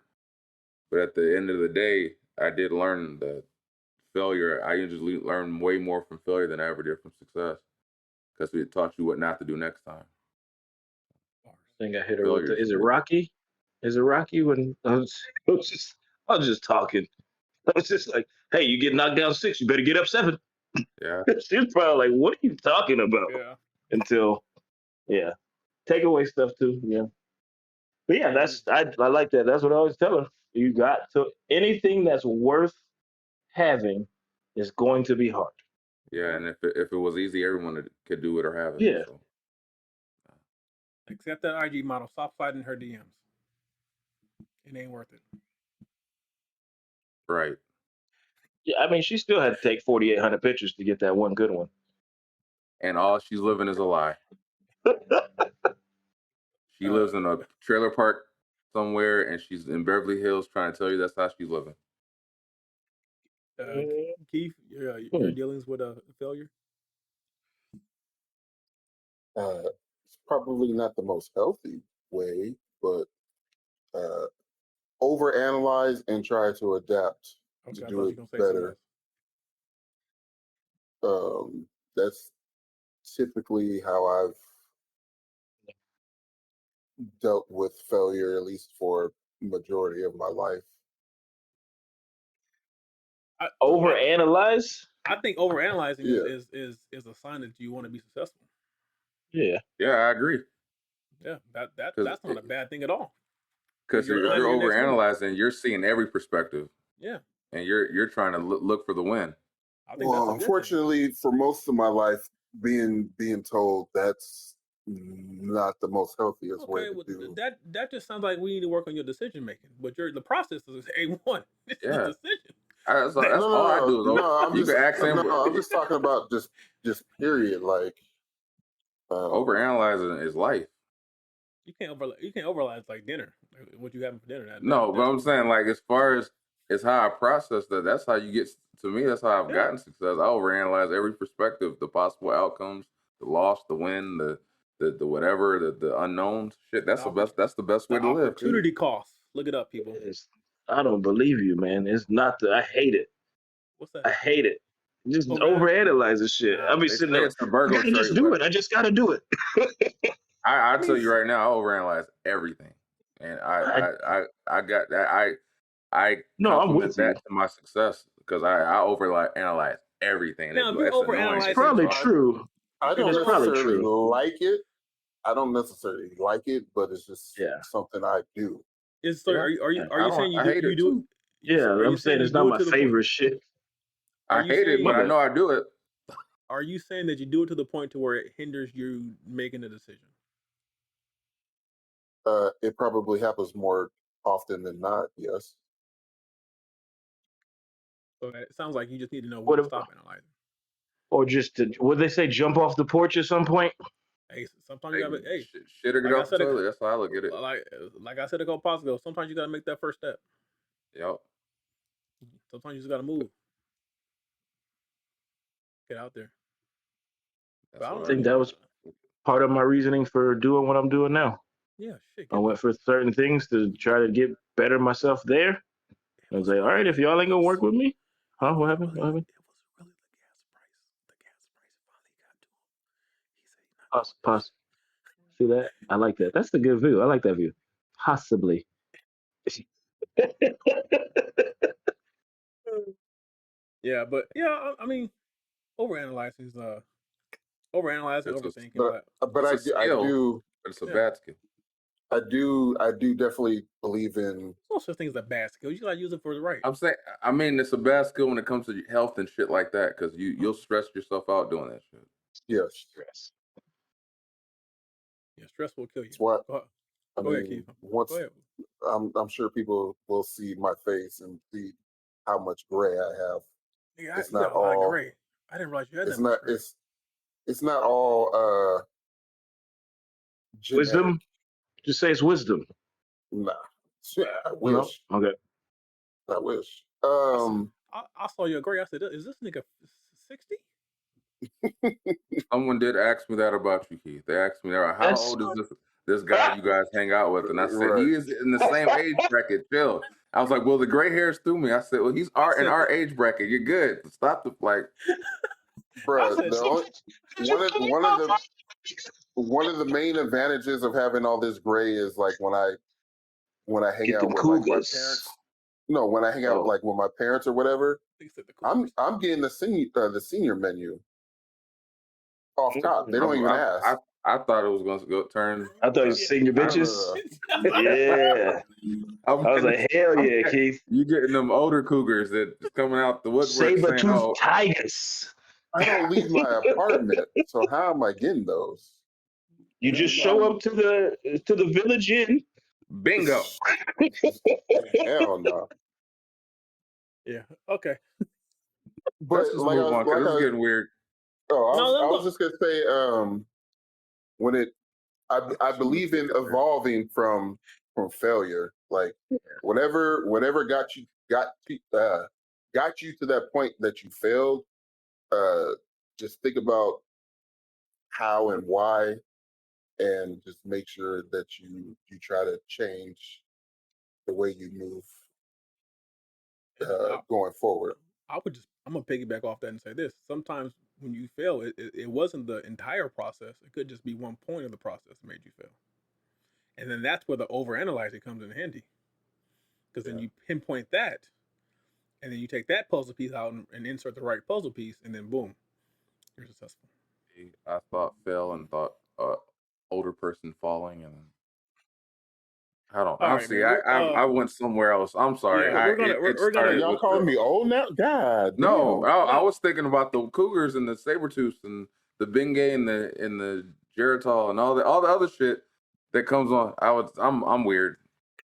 But at the end of the day, I did learn that failure. I usually learn way more from failure than I ever did from success because it taught you what not to do next time. I think I hit her with Failure the. is Is it great. Rocky? Is it Rocky? When I was just talking. I was just like, "Hey, you get knocked down 6, you better get up 7." Yeah, She was probably like, "What are you talking about?" Yeah. Until, yeah, take away stuff too. Yeah, but yeah, Yeah. I like that. That's what I always tell her. You got to anything that's worth having is going to be hard. yeah. And if it was easy, everyone could do it or have it. Yeah, So Accept that IG model. Stop sliding her DMs. It ain't worth it. right. yeah. I mean, she still had to take 4,800 pictures to get that one good one. And all she's living is a lie. She Uh, lives in a trailer park somewhere, and she's in Beverly Hills trying to tell you that's how she's living. uh, Keith, your Hmm. dealings with a failure. It's probably not the most healthy way, but uh, overanalyze and try to adapt to Okay, I do thought it you were gonna say something better. else. That's typically how I've dealt with failure, at least for majority of my life. I, I Overanalyze. I think overanalyzing Yeah. is a sign that you want to be successful. Yeah. Yeah, I agree. Yeah, Because that's not a bad thing at all. Because if you're you're planning your next move. overanalyzing, you're seeing every perspective, Yeah, and you're trying to look for the win. I think that's Well, a good thing. unfortunately, for most of my life, being told that's not the most healthiest way Okay, to well, do. that just sounds like we need to work on your decision making. But the process is A1. This is the Yeah, decision. that's all I do. Is No. I'm you can just ask him. no. I'm just talking about just period. Like, um, Overanalyzing is life. You can't overanalyze like dinner. Like what you having for dinner. No, but That's I'm saying like as far as how I process that, that's how you get to me. That's how I've yeah. gotten success. I overanalyze every perspective, the possible outcomes, the loss, the win, the whatever, the unknowns. Shit, that's the The, best. That's the best way the to live. Period. opportunity cost. Look it up, people. It's, I don't believe you, man. It's not the. I hate it. What's that? I hate it. Just Over. overanalyze the shit. I'll Nah, be They sitting say there. it's the I Virgo gotta just trait, do but it. I just gotta do it. I I mean, tell you right now, I overanalyze everything, and I, I got that. I no, I'm compliment with that you. to my success because I over analyze everything, and now if you're it's over annoying It's to me. analyzing, probably So true. I if don't It's you're over, probably necessarily true. like it. I don't necessarily like it, but it's just Yeah. something I do. is so yeah, Yeah. are I you don't. saying I hate you it do too. Yeah. are you I'm saying saying you it's not do it my to the point? favorite shit. Are I you hate it, My but saying I bad. know I do it. are you saying that you do it to the point to where it hinders you making a decision? It probably happens more often than not. Yes. So it sounds like you just need to know when What to if, stop analyzing. or just to, would they say jump off the porch at some point? Hey, sometimes you Like gotta. Hey, shit or get like I off the said, toilet. That's how I look at it. like I said a couple podcasts ago. Sometimes you gotta make that first step. Yep. Sometimes you just gotta move. Get out there. But I I don't think know. that was part of my reasoning for doing what I'm doing now. Yeah, shit. I Get went for certain things to try to get better myself there. I was like, all right, if y'all ain't gonna work with me, huh? What happened? What happened? It was really the gas price. The gas price finally got to him. He said he's not Pause. Pause. See that? I like that. That's the good view. I like that view. Possibly. Yeah, but yeah, I mean, overanalyzing is overanalyzing, It's a overthinking, all but that. but it's I a do I skill, do but it's a Yeah, bad skill. I do definitely believe in there's no such thing as a bad skill. You gotta use it for the right. I'm saying, I mean, it's a bad skill when it comes to health and shit like that because you'll stress yourself out doing that shit. yes. Stress. Yeah, stress will kill you. It's what I Go ahead, Keith. mean. Go Once ahead. I'm sure people will see my face and see how much gray I have. Nigga, It's you got not a lot of all. gray. I didn't realize you had that It's much not. gray. It's not all genetic. Wisdom. Just say it's wisdom. Nah. I No. wish. Okay. I wish. I saw your gray. I said, "Is this nigga 60?" Someone did ask me that about you, Keith. They asked me, "How That's old is this guy you guys hang out with?" And I said, Right. "He is in the same age bracket. Chill." I was like, "Well, the gray hairs threw me." I said, "Well, he's in our age bracket. You're good. Stop the like." I Bruh, said, the only, one of the main advantages of having all this gray is like when I hang get out them with like my cougars. parents. No, when I hang out Oh, like with my parents or whatever, he said the Cougars. I'm getting the senior menu off top. They I, don't even I, I, ask. I thought it was going to go turn. I thought you Yeah. seen your No, no, bitches. no, Yeah. I'm I was getting, like, hell I'm yeah, getting, Keith. you getting them older cougars that is coming out the woodwork Saber saying, tooth "Oh, tigers. I don't leave my apartment, so how am I getting those? You you just just show up to the village inn. bingo." Hell no. Yeah. Okay. Let's But just move on because like this is I getting weird. No, I let's was go. just gonna say when it I Shouldn't have believe in picked up there. evolving from failure. Like whatever got you to that point that you failed. Just think about how and why, and just make sure that you try to change the way you move And going forward. I'm gonna piggyback off that and say this. Sometimes when you fail, it wasn't the entire process. It could just be one point of the process that made you fail. And then that's where the overanalyzing comes in handy. Because then Yeah. you pinpoint that, and then you take that puzzle piece out and insert the right puzzle piece, and then boom, you're successful. I thought fell and thought older person falling, and I don't. All right, Honestly, man. I went somewhere else. I'm sorry. Yeah, It we're Are gonna started y'all with calling the me old now? God no. damn. I no. was thinking about the Cougars and the Sabertooths and the Bengay and the Geritol and all the other shit that comes on. I'm weird.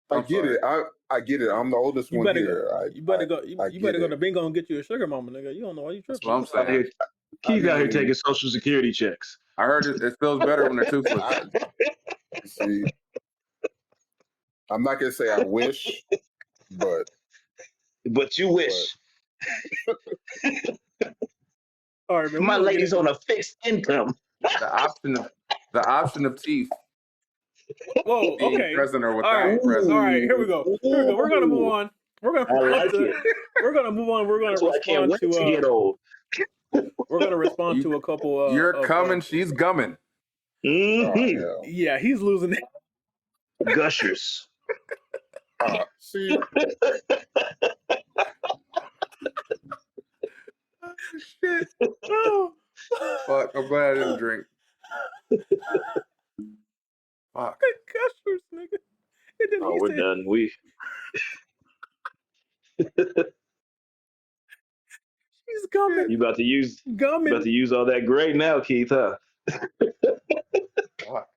I I'm get sorry. it. I get it. I'm the oldest You one better go. here. You better go. I You get better go it. to bingo and get you a sugar mama, nigga. You don't know why you That's tripping. what I'm Out saying. here, I Keith out here taking mean, social security checks. I heard it feels better when they're toothless. I see. I'm not gonna say I wish, but But you but wish. All right, man. We're My gonna get lady's into. on a fixed income. The option of the option of teeth Whoa. being Okay. present or All right. without All present. right. Here we go. Here we go. We're gonna move Ooh, on. We're gonna I respond like to. it. We're gonna move on. We're gonna That's why I can't respond wait to. to get old. We're gonna respond You to a couple you're of. coming, she's gumming. oh Mm-hmm. hell. Yeah, he's losing it. Gushers. See, Oh, shit. Oh. Fuck, I'm glad I didn't drink. Fuck. Gushers, nigga. And then Oh, he we're said done. he's gumming, You about to use gumming. all that gray now, Keith, huh? Fuck.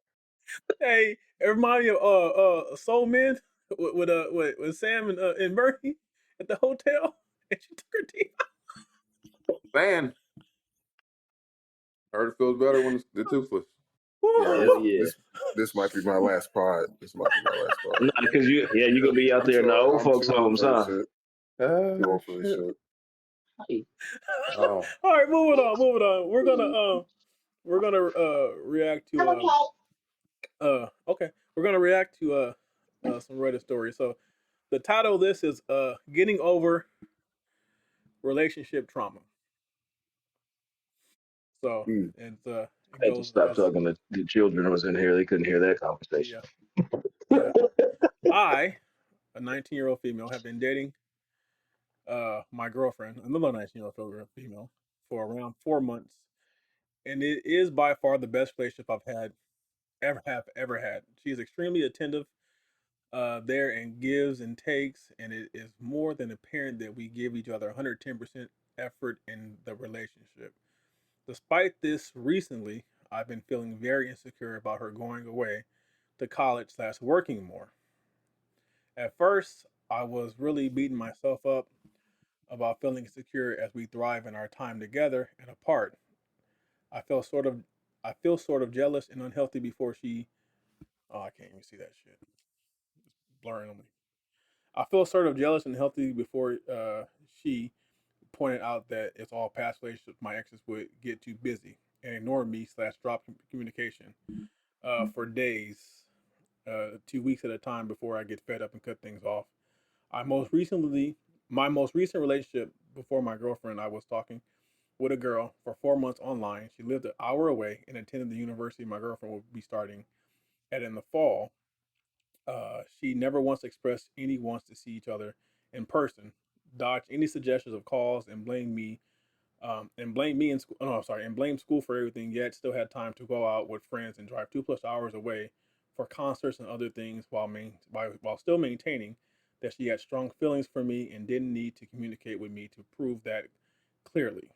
Hey, it remind me of Soul Men with Sam and Murphy at the hotel, and she took her teeth. Man, heard it feels better when the toothless. yeah, Hell yeah. this might be my last pod. This might be my last pod. Nah, because you're gonna be out there in the old I'm folks' too old homes, for this huh? shit. Too Oh old for this shit. shit. Oh. All right, moving on. We're gonna we're gonna react to okay, we're gonna react to some Reddit stories. So the title of this is getting over relationship trauma. So Mm. it I had to goes stop as talking to the children was in here. They couldn't hear that conversation. yeah, yeah. I, a 19-year-old female, have been dating my girlfriend, another 19-year-old female, for around 4 months, and it is by far the best relationship I've had ever had. She is extremely attentive there and gives and takes, and it is more than apparent that we give each other 110% effort in the relationship. Despite this, recently I've been feeling very insecure about her going away to college slash working more. At first, I was really beating myself up about feeling insecure as we thrive in our time together and apart. I felt sort of I feel sort of jealous and unhealthy before she. Oh, I can't even see that shit. It's blurring on me. I feel sort of jealous and healthy before she pointed out that it's all past relationships. My exes would get too busy and ignore me slash drop communication for days, 2 weeks at a time before I get fed up and cut things off. I most recently, my most recent relationship before my girlfriend, I was talking with a girl for 4 months online. She lived an hour away and attended the university my girlfriend will be starting at in the fall. She never once expressed any wants to see each other in person, dodged any suggestions of calls, and blamed me in school. No, sorry, and blamed school for everything. Yet still had time to go out with friends and drive 2+ hours away for concerts and other things while still maintaining that she had strong feelings for me and didn't need to communicate with me to prove that clearly.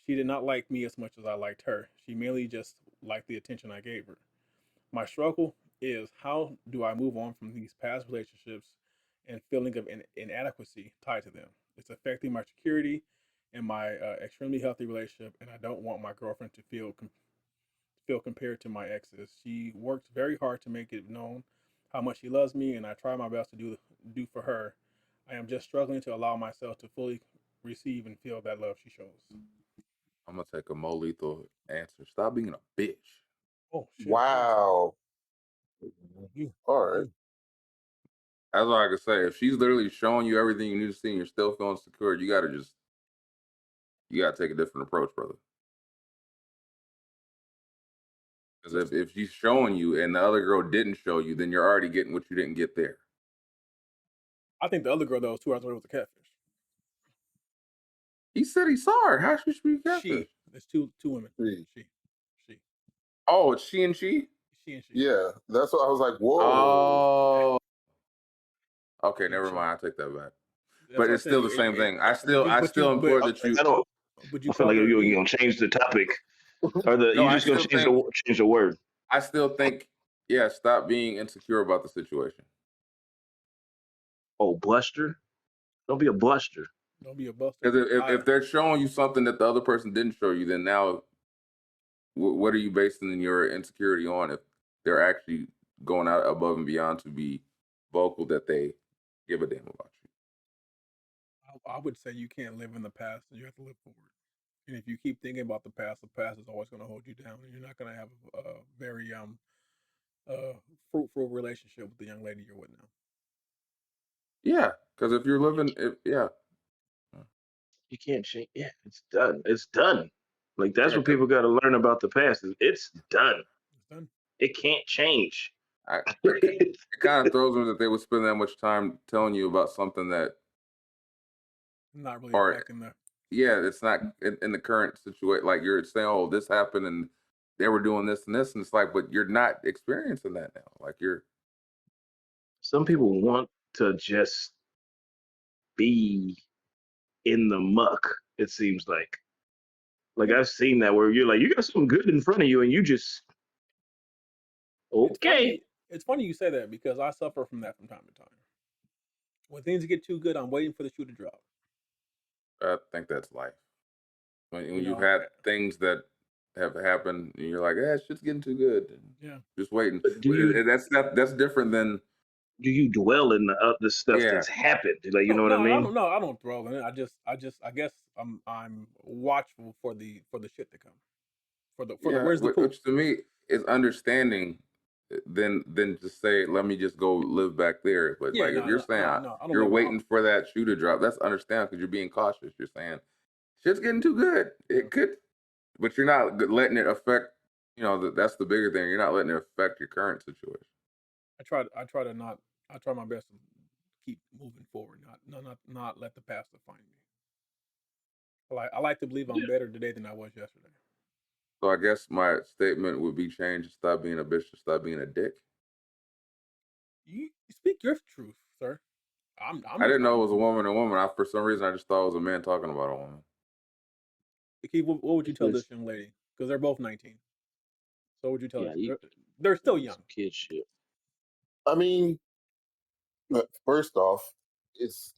She did not like me as much as I liked her. She mainly just liked the attention I gave her. My struggle is how do I move on from these past relationships and feeling of inadequacy tied to them? It's affecting my security and my extremely healthy relationship, and I don't want my girlfriend to feel compared to my exes. She works very hard to make it known how much she loves me, and I try my best to do for her. I am just struggling to allow myself to fully receive and feel that love she shows. I'm gonna take a more lethal answer. Stop being a bitch. Oh shit! Wow. You, All right. you. That's all I can say. If she's literally showing you everything you need to see and you're still feeling secure, you gotta take a different approach, brother. Because if she's showing you and the other girl didn't show you, then you're already getting what you didn't get there. I think the other girl that was 2 hours away was a catfish. He said he saw her. How should she be catfish? She. There's two women. Three. She. Oh, it's she and she? She and she. Yeah, that's what I was like. Whoa. Yeah. Oh, okay, Yeah. never She. mind. I take that back. That's But what I'm it's still the saying. same thing. I But still you implore that I you. don't. you I feel called like her a you're B. gonna change the topic, or No, you're I just gonna still think. change the word. I still think. Yeah, stop being insecure about the situation. Oh, bluster! Don't be a bluster. Don't be a buster. Because I if they're showing you something that the other person didn't show you, then now what are you basing your insecurity on? If they're actually going out above and beyond to be vocal that they give a damn about you. I would say you can't live in the past and you have to live forward. And if you keep thinking about the past is always going to hold you down, and you're not going to have a very uh fruitful relationship with the young lady you're with now. Yeah, because if you're living, yeah, You can't change. Yeah, it's done. It's done. Like that's yeah, what because people got to learn about the past. It's done. It's done. It can't change. it kind of throws me that they would spend that much time telling you about something that, Not really or affecting the. yeah, it's not in the current situation. Like you're saying, oh, this happened and they were doing this and this, and it's like, but you're not experiencing that now. Like you're Some so people want to just be in the muck. It seems like. Like Yeah. I've seen that where you're like, you got something good in front of you, and you just It's okay. funny. It's funny you say that because I suffer from that from time to time. When things get too good, I'm waiting for the shoe to drop. I think that's life. You When you've know. had things that have happened, and you're like, shit's getting too good. Yeah. Just waiting. But That's different than do you dwell in the stuff yeah. that's happened? Like you No, know what I no, I mean? don't. No, I don't throw in it. I guess I guess I'm watchful for the shit to come. for the Yeah, where's the proof? which to me is understanding. Then just say, let me just go live back there. But Yeah, like if no, you're no, saying no, no. I don't you're live. waiting for that shoe to drop, that's understandable because you're being cautious. You're saying shit's getting too good. Yeah, It could, but you're not letting it affect. That's the bigger thing. You're not letting it affect your current situation. I try to not. I try my best to keep moving forward. Not let the past define me. I like to believe I'm Yeah. better today than I was yesterday. So I guess my statement would be changed: stop being a bitch, stop being a dick. You speak your truth, sir. I'm I just didn't not. know it was a woman. A woman. For some reason, I just thought it was a man talking about a woman. Keith, what would you tell This, this young lady? Because they're both 19. So what would you tell her? yeah, you They're still some young. kid shit. I mean, first off, it's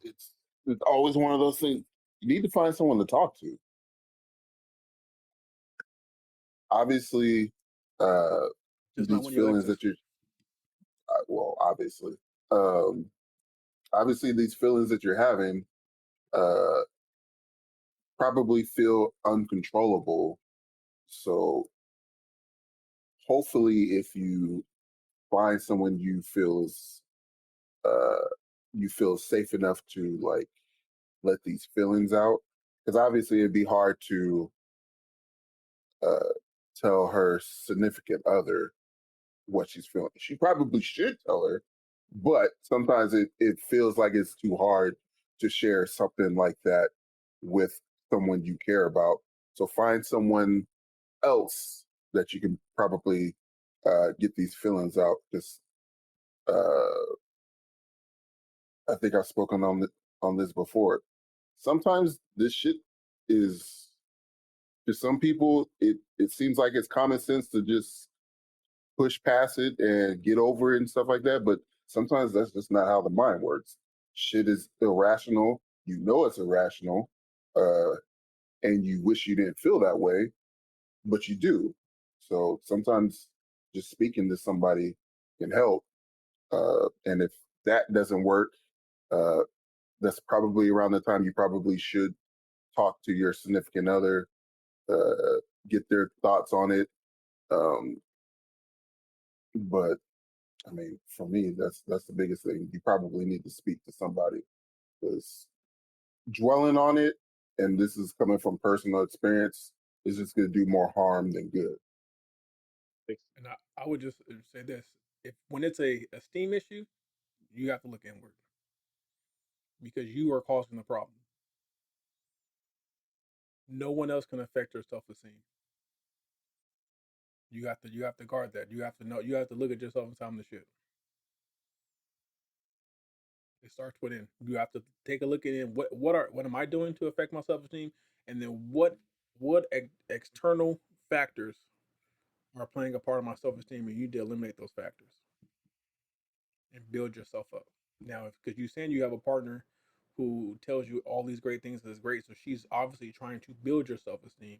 always one of those things. You need to find someone to talk to. Obviously, uh, Just not these one of your feelings exes. that you're well, um, obviously these feelings that you're having uh, probably feel uncontrollable. So hopefully, if you find someone uh, you feel safe enough to like let these feelings out, because obviously it'd be hard to uh, tell her significant other what she's feeling. She probably should tell her, but sometimes it feels like it's too hard to share something like that with someone you care about. So find someone else that you can probably get these feelings out. Because I think I've spoken on this before. Sometimes this shit is to some people it seems like it's common sense to just push past it and get over it and stuff like that. But sometimes that's just not how the mind works. Shit is irrational. You know it's irrational, uh, and you wish you didn't feel that way, but you do. So sometimes just speaking to somebody can help. And if that doesn't work, uh, that's probably around the time you probably should talk to your significant other, get their thoughts on it. Um, but I mean, for me, that's the biggest thing. You probably need to speak to somebody because dwelling on it, and this is coming from personal experience, is just going to do more harm than good. And I would just say this: if when it's a esteem issue, you have to look inward because you are causing the problem. No one else can affect your self esteem. You have to guard that. You have to know. You have to look at yourself and tell them the shit. It starts within. You have to take a look at it. What am I doing to affect my self esteem, and then what external factors are playing a part of my self esteem, and you need to eliminate those factors and build yourself up. Now, because you're saying you have a partner who tells you all these great things that's great, so she's obviously trying to build your self esteem.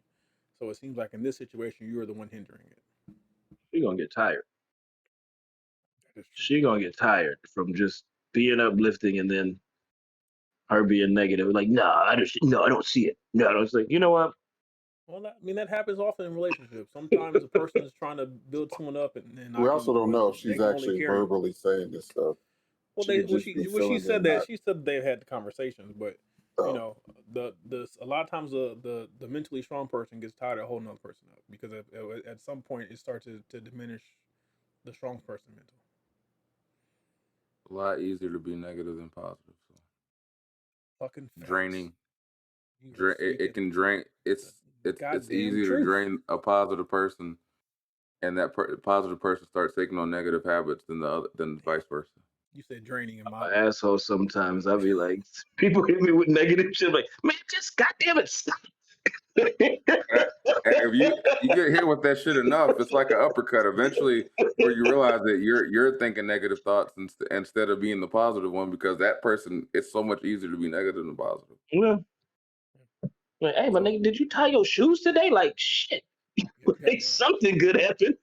So it seems like in this situation, you are the one hindering it. She gonna get tired. That is true. She gonna get tired from just being uplifting and then her being negative. Like, no, I don't see it. No, I was like, you know what? Well, that happens often in relationships. Sometimes a person is trying to build someone up, and I We can, also don't but know if they she's can only actually carry. verbally saying this stuff. Well, She they could just be she feeling it said and that not. she said they've had the conversations, but Uh, the a lot of times the mentally strong person gets tired of holding another person up because at some point it starts to diminish the strong person mental. A lot easier to be negative than positive. So Fucking facts. draining, You are it speaking can drain. the It's goddamn easier to truth. drain a positive person, and that positive person starts taking on negative habits than Damn, vice versa. you said draining in my. An asshole sometimes. I'll be like, people hit me with negative shit. Like, man, just goddamn it, stop. Uh, If you get hit with that shit enough, it's like an uppercut. Eventually, where you realize that you're thinking negative thoughts instead of being the positive one, because that person, it's so much easier to be negative than positive. Yeah. Like, hey, my So nigga, did you tie your shoes today? Like, shit. yeah, Like, goddamn. something good happened.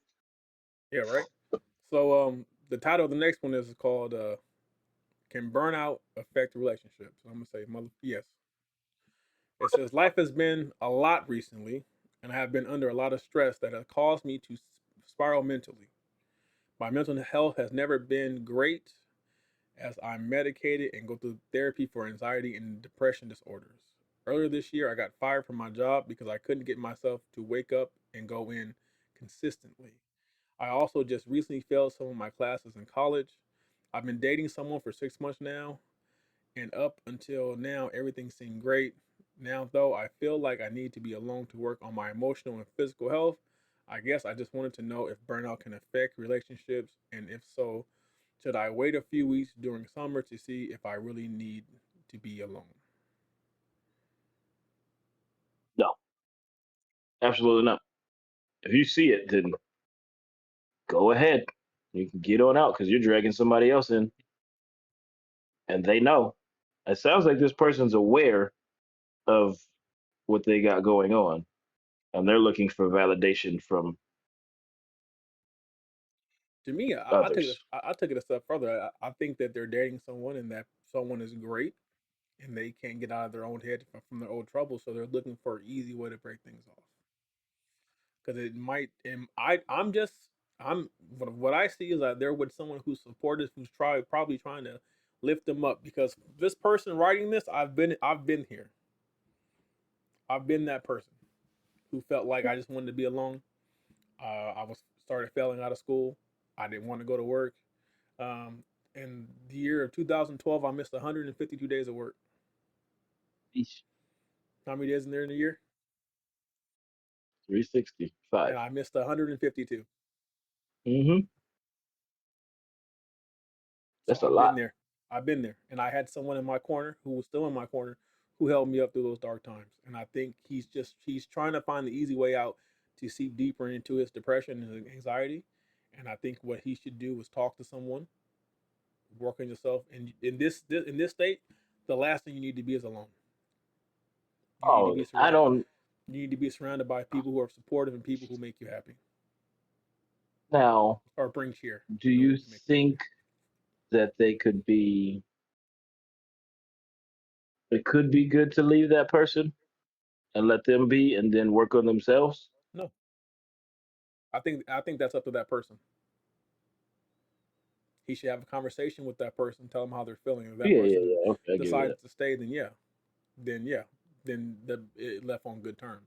Yeah, right. So the title of the next one is called "Can Burnout Affect Relationships?" I'm gonna say, mother, yes. It says life has been a lot recently. and I have been under a lot of stress that has caused me to spiral mentally. My mental health has never been great as I'm medicated and go through therapy for anxiety and depression disorders. Earlier this year, I got fired from my job because I couldn't get myself to wake up and go in consistently. I also just recently failed some of my classes in college. I've been dating someone for 6 months now, and up until now, everything seemed great. Now, though, I feel like I need to be alone to work on my emotional and physical health. I guess I just wanted to know if burnout can affect relationships, and if so, should I wait a few weeks during summer to see if I really need to be alone? No, absolutely not. If you see it, then go ahead. You can get on out because you're dragging somebody else in, and they know. It sounds like this person's aware of what they got going on, and they're looking for validation from To me, I take this. others. I take it a step further. I think that they're dating someone, and that someone is great, and they can't get out of their own head from their old troubles, so they're looking for an easy way to break things off. Because it might, and I'm just, I'm what I see is that they're with someone who's supportive, who's probably trying to lift them up. Because this person writing this, I've been here. I've been that person who felt like I just wanted to be alone. I was started failing out of school. I didn't want to go to work. Um, in the year of 2012, I missed 152 days of work. Eesh, How many days in there in a year? 365. And I missed 152. Mm-hmm. So That's a I've been lot. there. I've been there. And I had someone in my corner who was still in my corner who held me up through those dark times. And I think he's trying to find the easy way out to seep deeper into his depression and anxiety. And I think what he should do is talk to someone, work on yourself. And in this state, the last thing you need to be is alone. You need to Oh, be I surrounded. don't You need to be surrounded by people who are supportive and people who make you happy now. or bring cheer. Do No, you make you happy. think that it could be good to leave that person and let them be and then work on themselves? No, I think that's up to that person. He should have a conversation with that person, tell them how they're feeling. If that Yeah, yeah, person yeah. Okay, I get that. decides to stay, then yeah, then it left on good terms.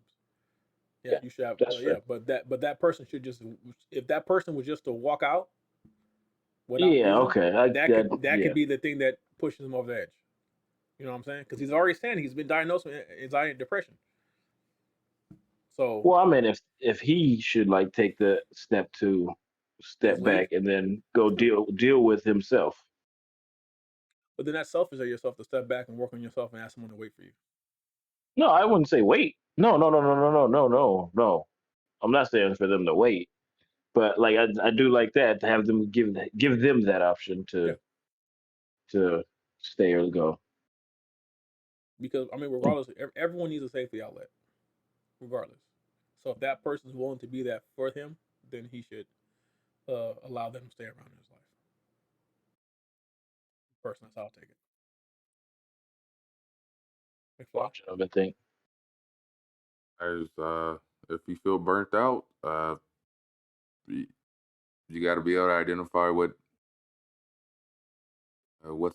Yeah, Yeah, you should have. that's Yeah, fair. but that person should just, if that person was just to walk out without Yeah, reason, okay. that could Yeah. be the thing that pushes him over the edge. You know what I'm saying? Because he's already saying he's been diagnosed with anxiety and depression. So Well, I mean, if he should like take the step to just step leave. back and then go That's fine. deal with himself. But then that's selfish of yourself to step back and work on yourself and ask someone to wait for you. No, I wouldn't say wait. No, no, no, no, no, no, no, no, no. I'm not saying for them to wait, but like I do like that to have them give them that option Yeah, to stay or go. because I mean, regardless, everyone needs a safety outlet, regardless. So if that person's willing to be that for him, then he should allow them to stay around in his life. Personally, that's how I'll take it. McFly. Watch them and think. As if you feel burnt out, you, you got to be able to identify what's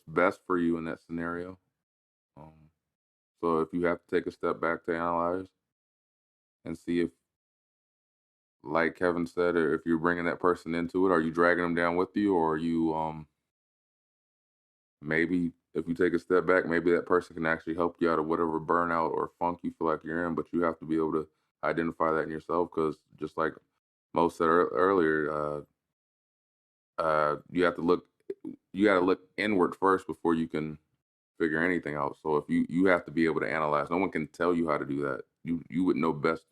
best for you in that scenario. Um, so if you have to take a step back to analyze and see if, like Kevin said, or if you're bringing that person into it, are you dragging them down with you, or are you maybe if you take a step back, maybe that person can actually help you out of whatever burnout or funk you feel like you're in, but you have to be able to identify that in yourself because just like Mo said earlier, you have to look, you got to look inward first before you can figure anything out. So if you have to be able to analyze, no one can tell you how to do that. You would know best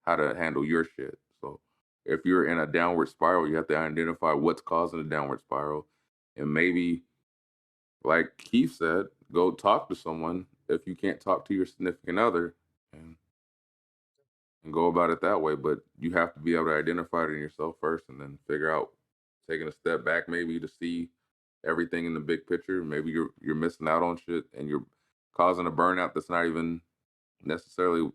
how to handle your shit. So if you're in a downward spiral, you have to identify what's causing the downward spiral, and maybe like Keith said, go talk to someone if you can't talk to your significant other and and go about it that way. But you have to be able to identify it in yourself first and then figure out taking a step back maybe to see everything in the big picture. Maybe you're missing out on shit and you're causing a burnout that's not even necessarily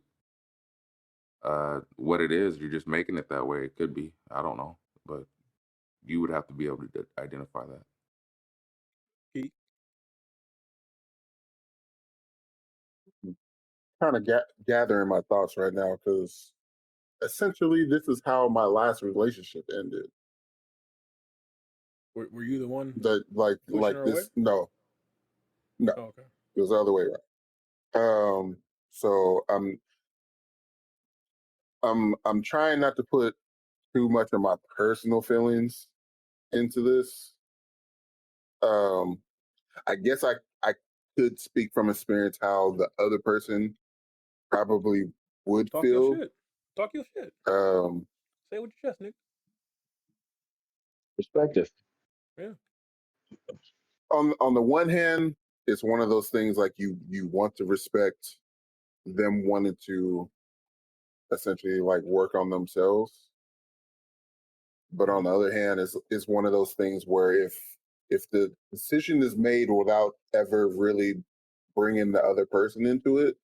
what it is. You're just making it that way. It could be. I don't know, but you would have to be able to identify that. Keith? Kind of gathering my thoughts right now because essentially this is how my last relationship ended. Were you the one That pushing like her away? this? No, Oh, okay. it was the other way around. So I'm trying not to put too much of my personal feelings into this. Um, I guess I could speak from experience how the other person probably would Talk your feel. shit. Talk your shit. Um, Say it with your chest, Nick. Perspective. Yeah. on the one hand, it's one of those things like you want to respect them wanting to essentially like work on themselves, but on the other hand, it's one of those things where if the decision is made without ever really bringing the other person into it,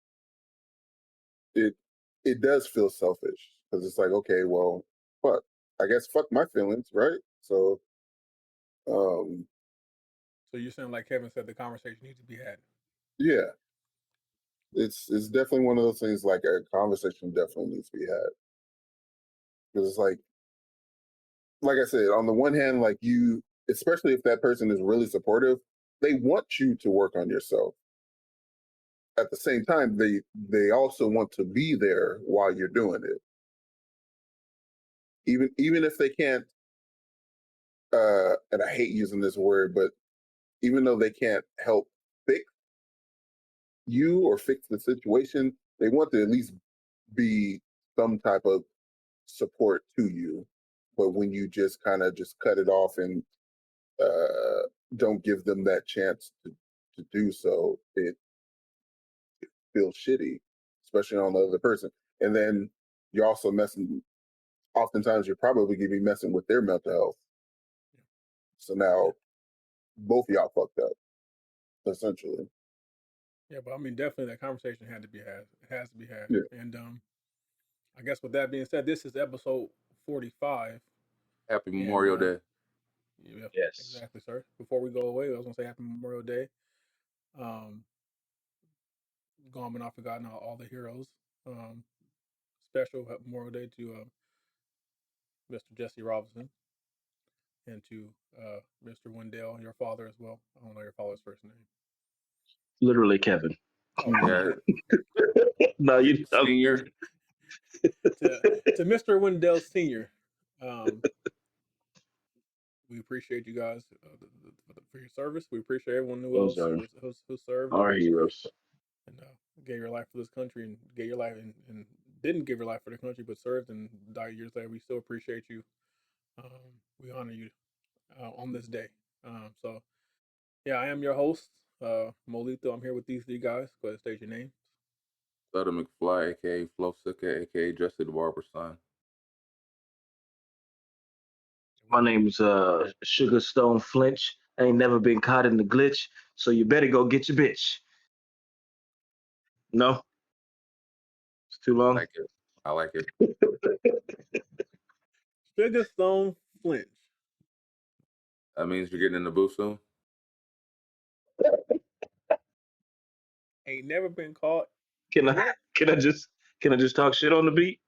it it does feel selfish because it's like, okay, well, fuck, I guess fuck my feelings, right? So, um, So you're saying, like Kevin said, the conversation needs to be had. yeah, it's definitely one of those things. Like a conversation definitely needs to be had because it's like I said, on the one hand, like you, especially if that person is really supportive, they want you to work on yourself. At the same time, they also want to be there while you're doing it, even if they can't. And I hate using this word, but even though they can't help fix you or fix the situation, they want to at least be some type of support to you. But when you just kind of just cut it off and don't give them that chance to do so, it feels shitty, especially on the other person. And then you're also messing, oftentimes you're probably going to be messing with their mental health. So now both of y'all fucked up, essentially. Yeah, but I mean, definitely that conversation had to be had. It has to be had. Yeah. And I guess with that being said, this is episode 45. Happy And Memorial Day. yeah, Yes. exactly, sir. Before we go away, I was gonna say Happy Memorial Day. Um, Gone but not forgotten, all the heroes. Um, Special Happy Memorial Day to Mr. Jesse Robinson and to Mr. Wendell, your father as well. I don't know your father's first name. Literally Kevin. Oh, okay. Yeah, No, you don't. senior. To Mr. Wendell Senior. Um, we appreciate you guys for your service. We appreciate everyone who Those else are who served our heroes. and gave your life for this country and gave your life and didn't give your life for the country but served and died years later. We still appreciate you. We honor you on this day. So yeah, I am your host, Molito. I'm here with these three guys. Go ahead, state your name. Sutter McFly, aka Flo Sika, aka Jesse the Barber's son. My name's Sugar Stone Flinch. I ain't never been caught in the glitch, so you better go get your bitch. No, it's too I long. like it. I like it. Sugar Stone Flinch. That means you're getting in the booth soon. Ain't never been caught. Can In I what? can I just talk shit on the beat?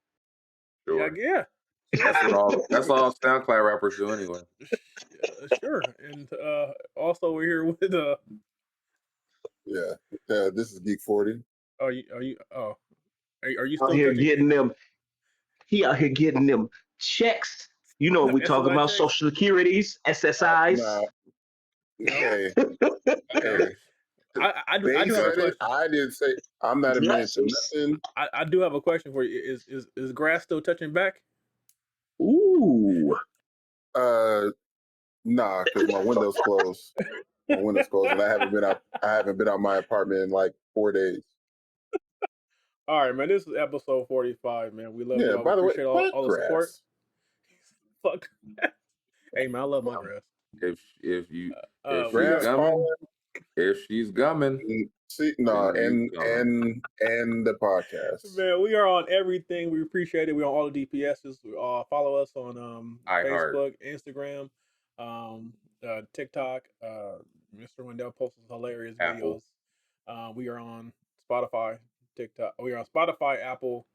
Yeah, Sure. yeah. That's what all. That's all SoundCloud rappers do anyway. Sure. And also we're here with Yeah. This is Geek 40. are you Out still here touching getting them. He out here getting them checks. You know what them we talking SSI about? checks? Social Securities, Nah, SSIs. No, hey, no. hey. I They do have a said it. question. I didn't say. I'm not admitting Yes. to nothing. I do have a question for you. Is grass still touching back? Ooh. Uh, nah, because my window's closed. My window's closed, and I haven't been out. I haven't been out my apartment in like 4 days. All right, man. This is episode 45, man. We love Yeah. y'all. We By the way, appreciate plant all the support. grass. Fuck. Hey, man, I love my grass. If We she's are Grass gumming, pollen. if she's gumming, See, no, And and the podcast. Man, we are on everything. We appreciate it. We're on all the DPSs. Follow us on iHeart, Facebook, Instagram, TikTok. Mr. Wendell posts hilarious Apple, videos. We are on Spotify, TikTok. We are on Spotify, Apple.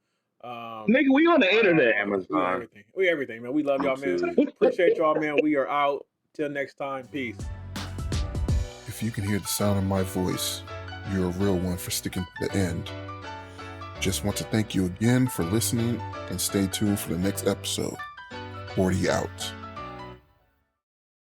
Nigga, we on the internet. We on Amazon. everything. We everything, man. We love y'all, man. YouTube. Appreciate y'all, man. We are out. Till next time. Peace. If you can hear the sound of my voice, you're a real one for sticking to the end. Just want to thank you again for listening and stay tuned for the next episode. 40 out.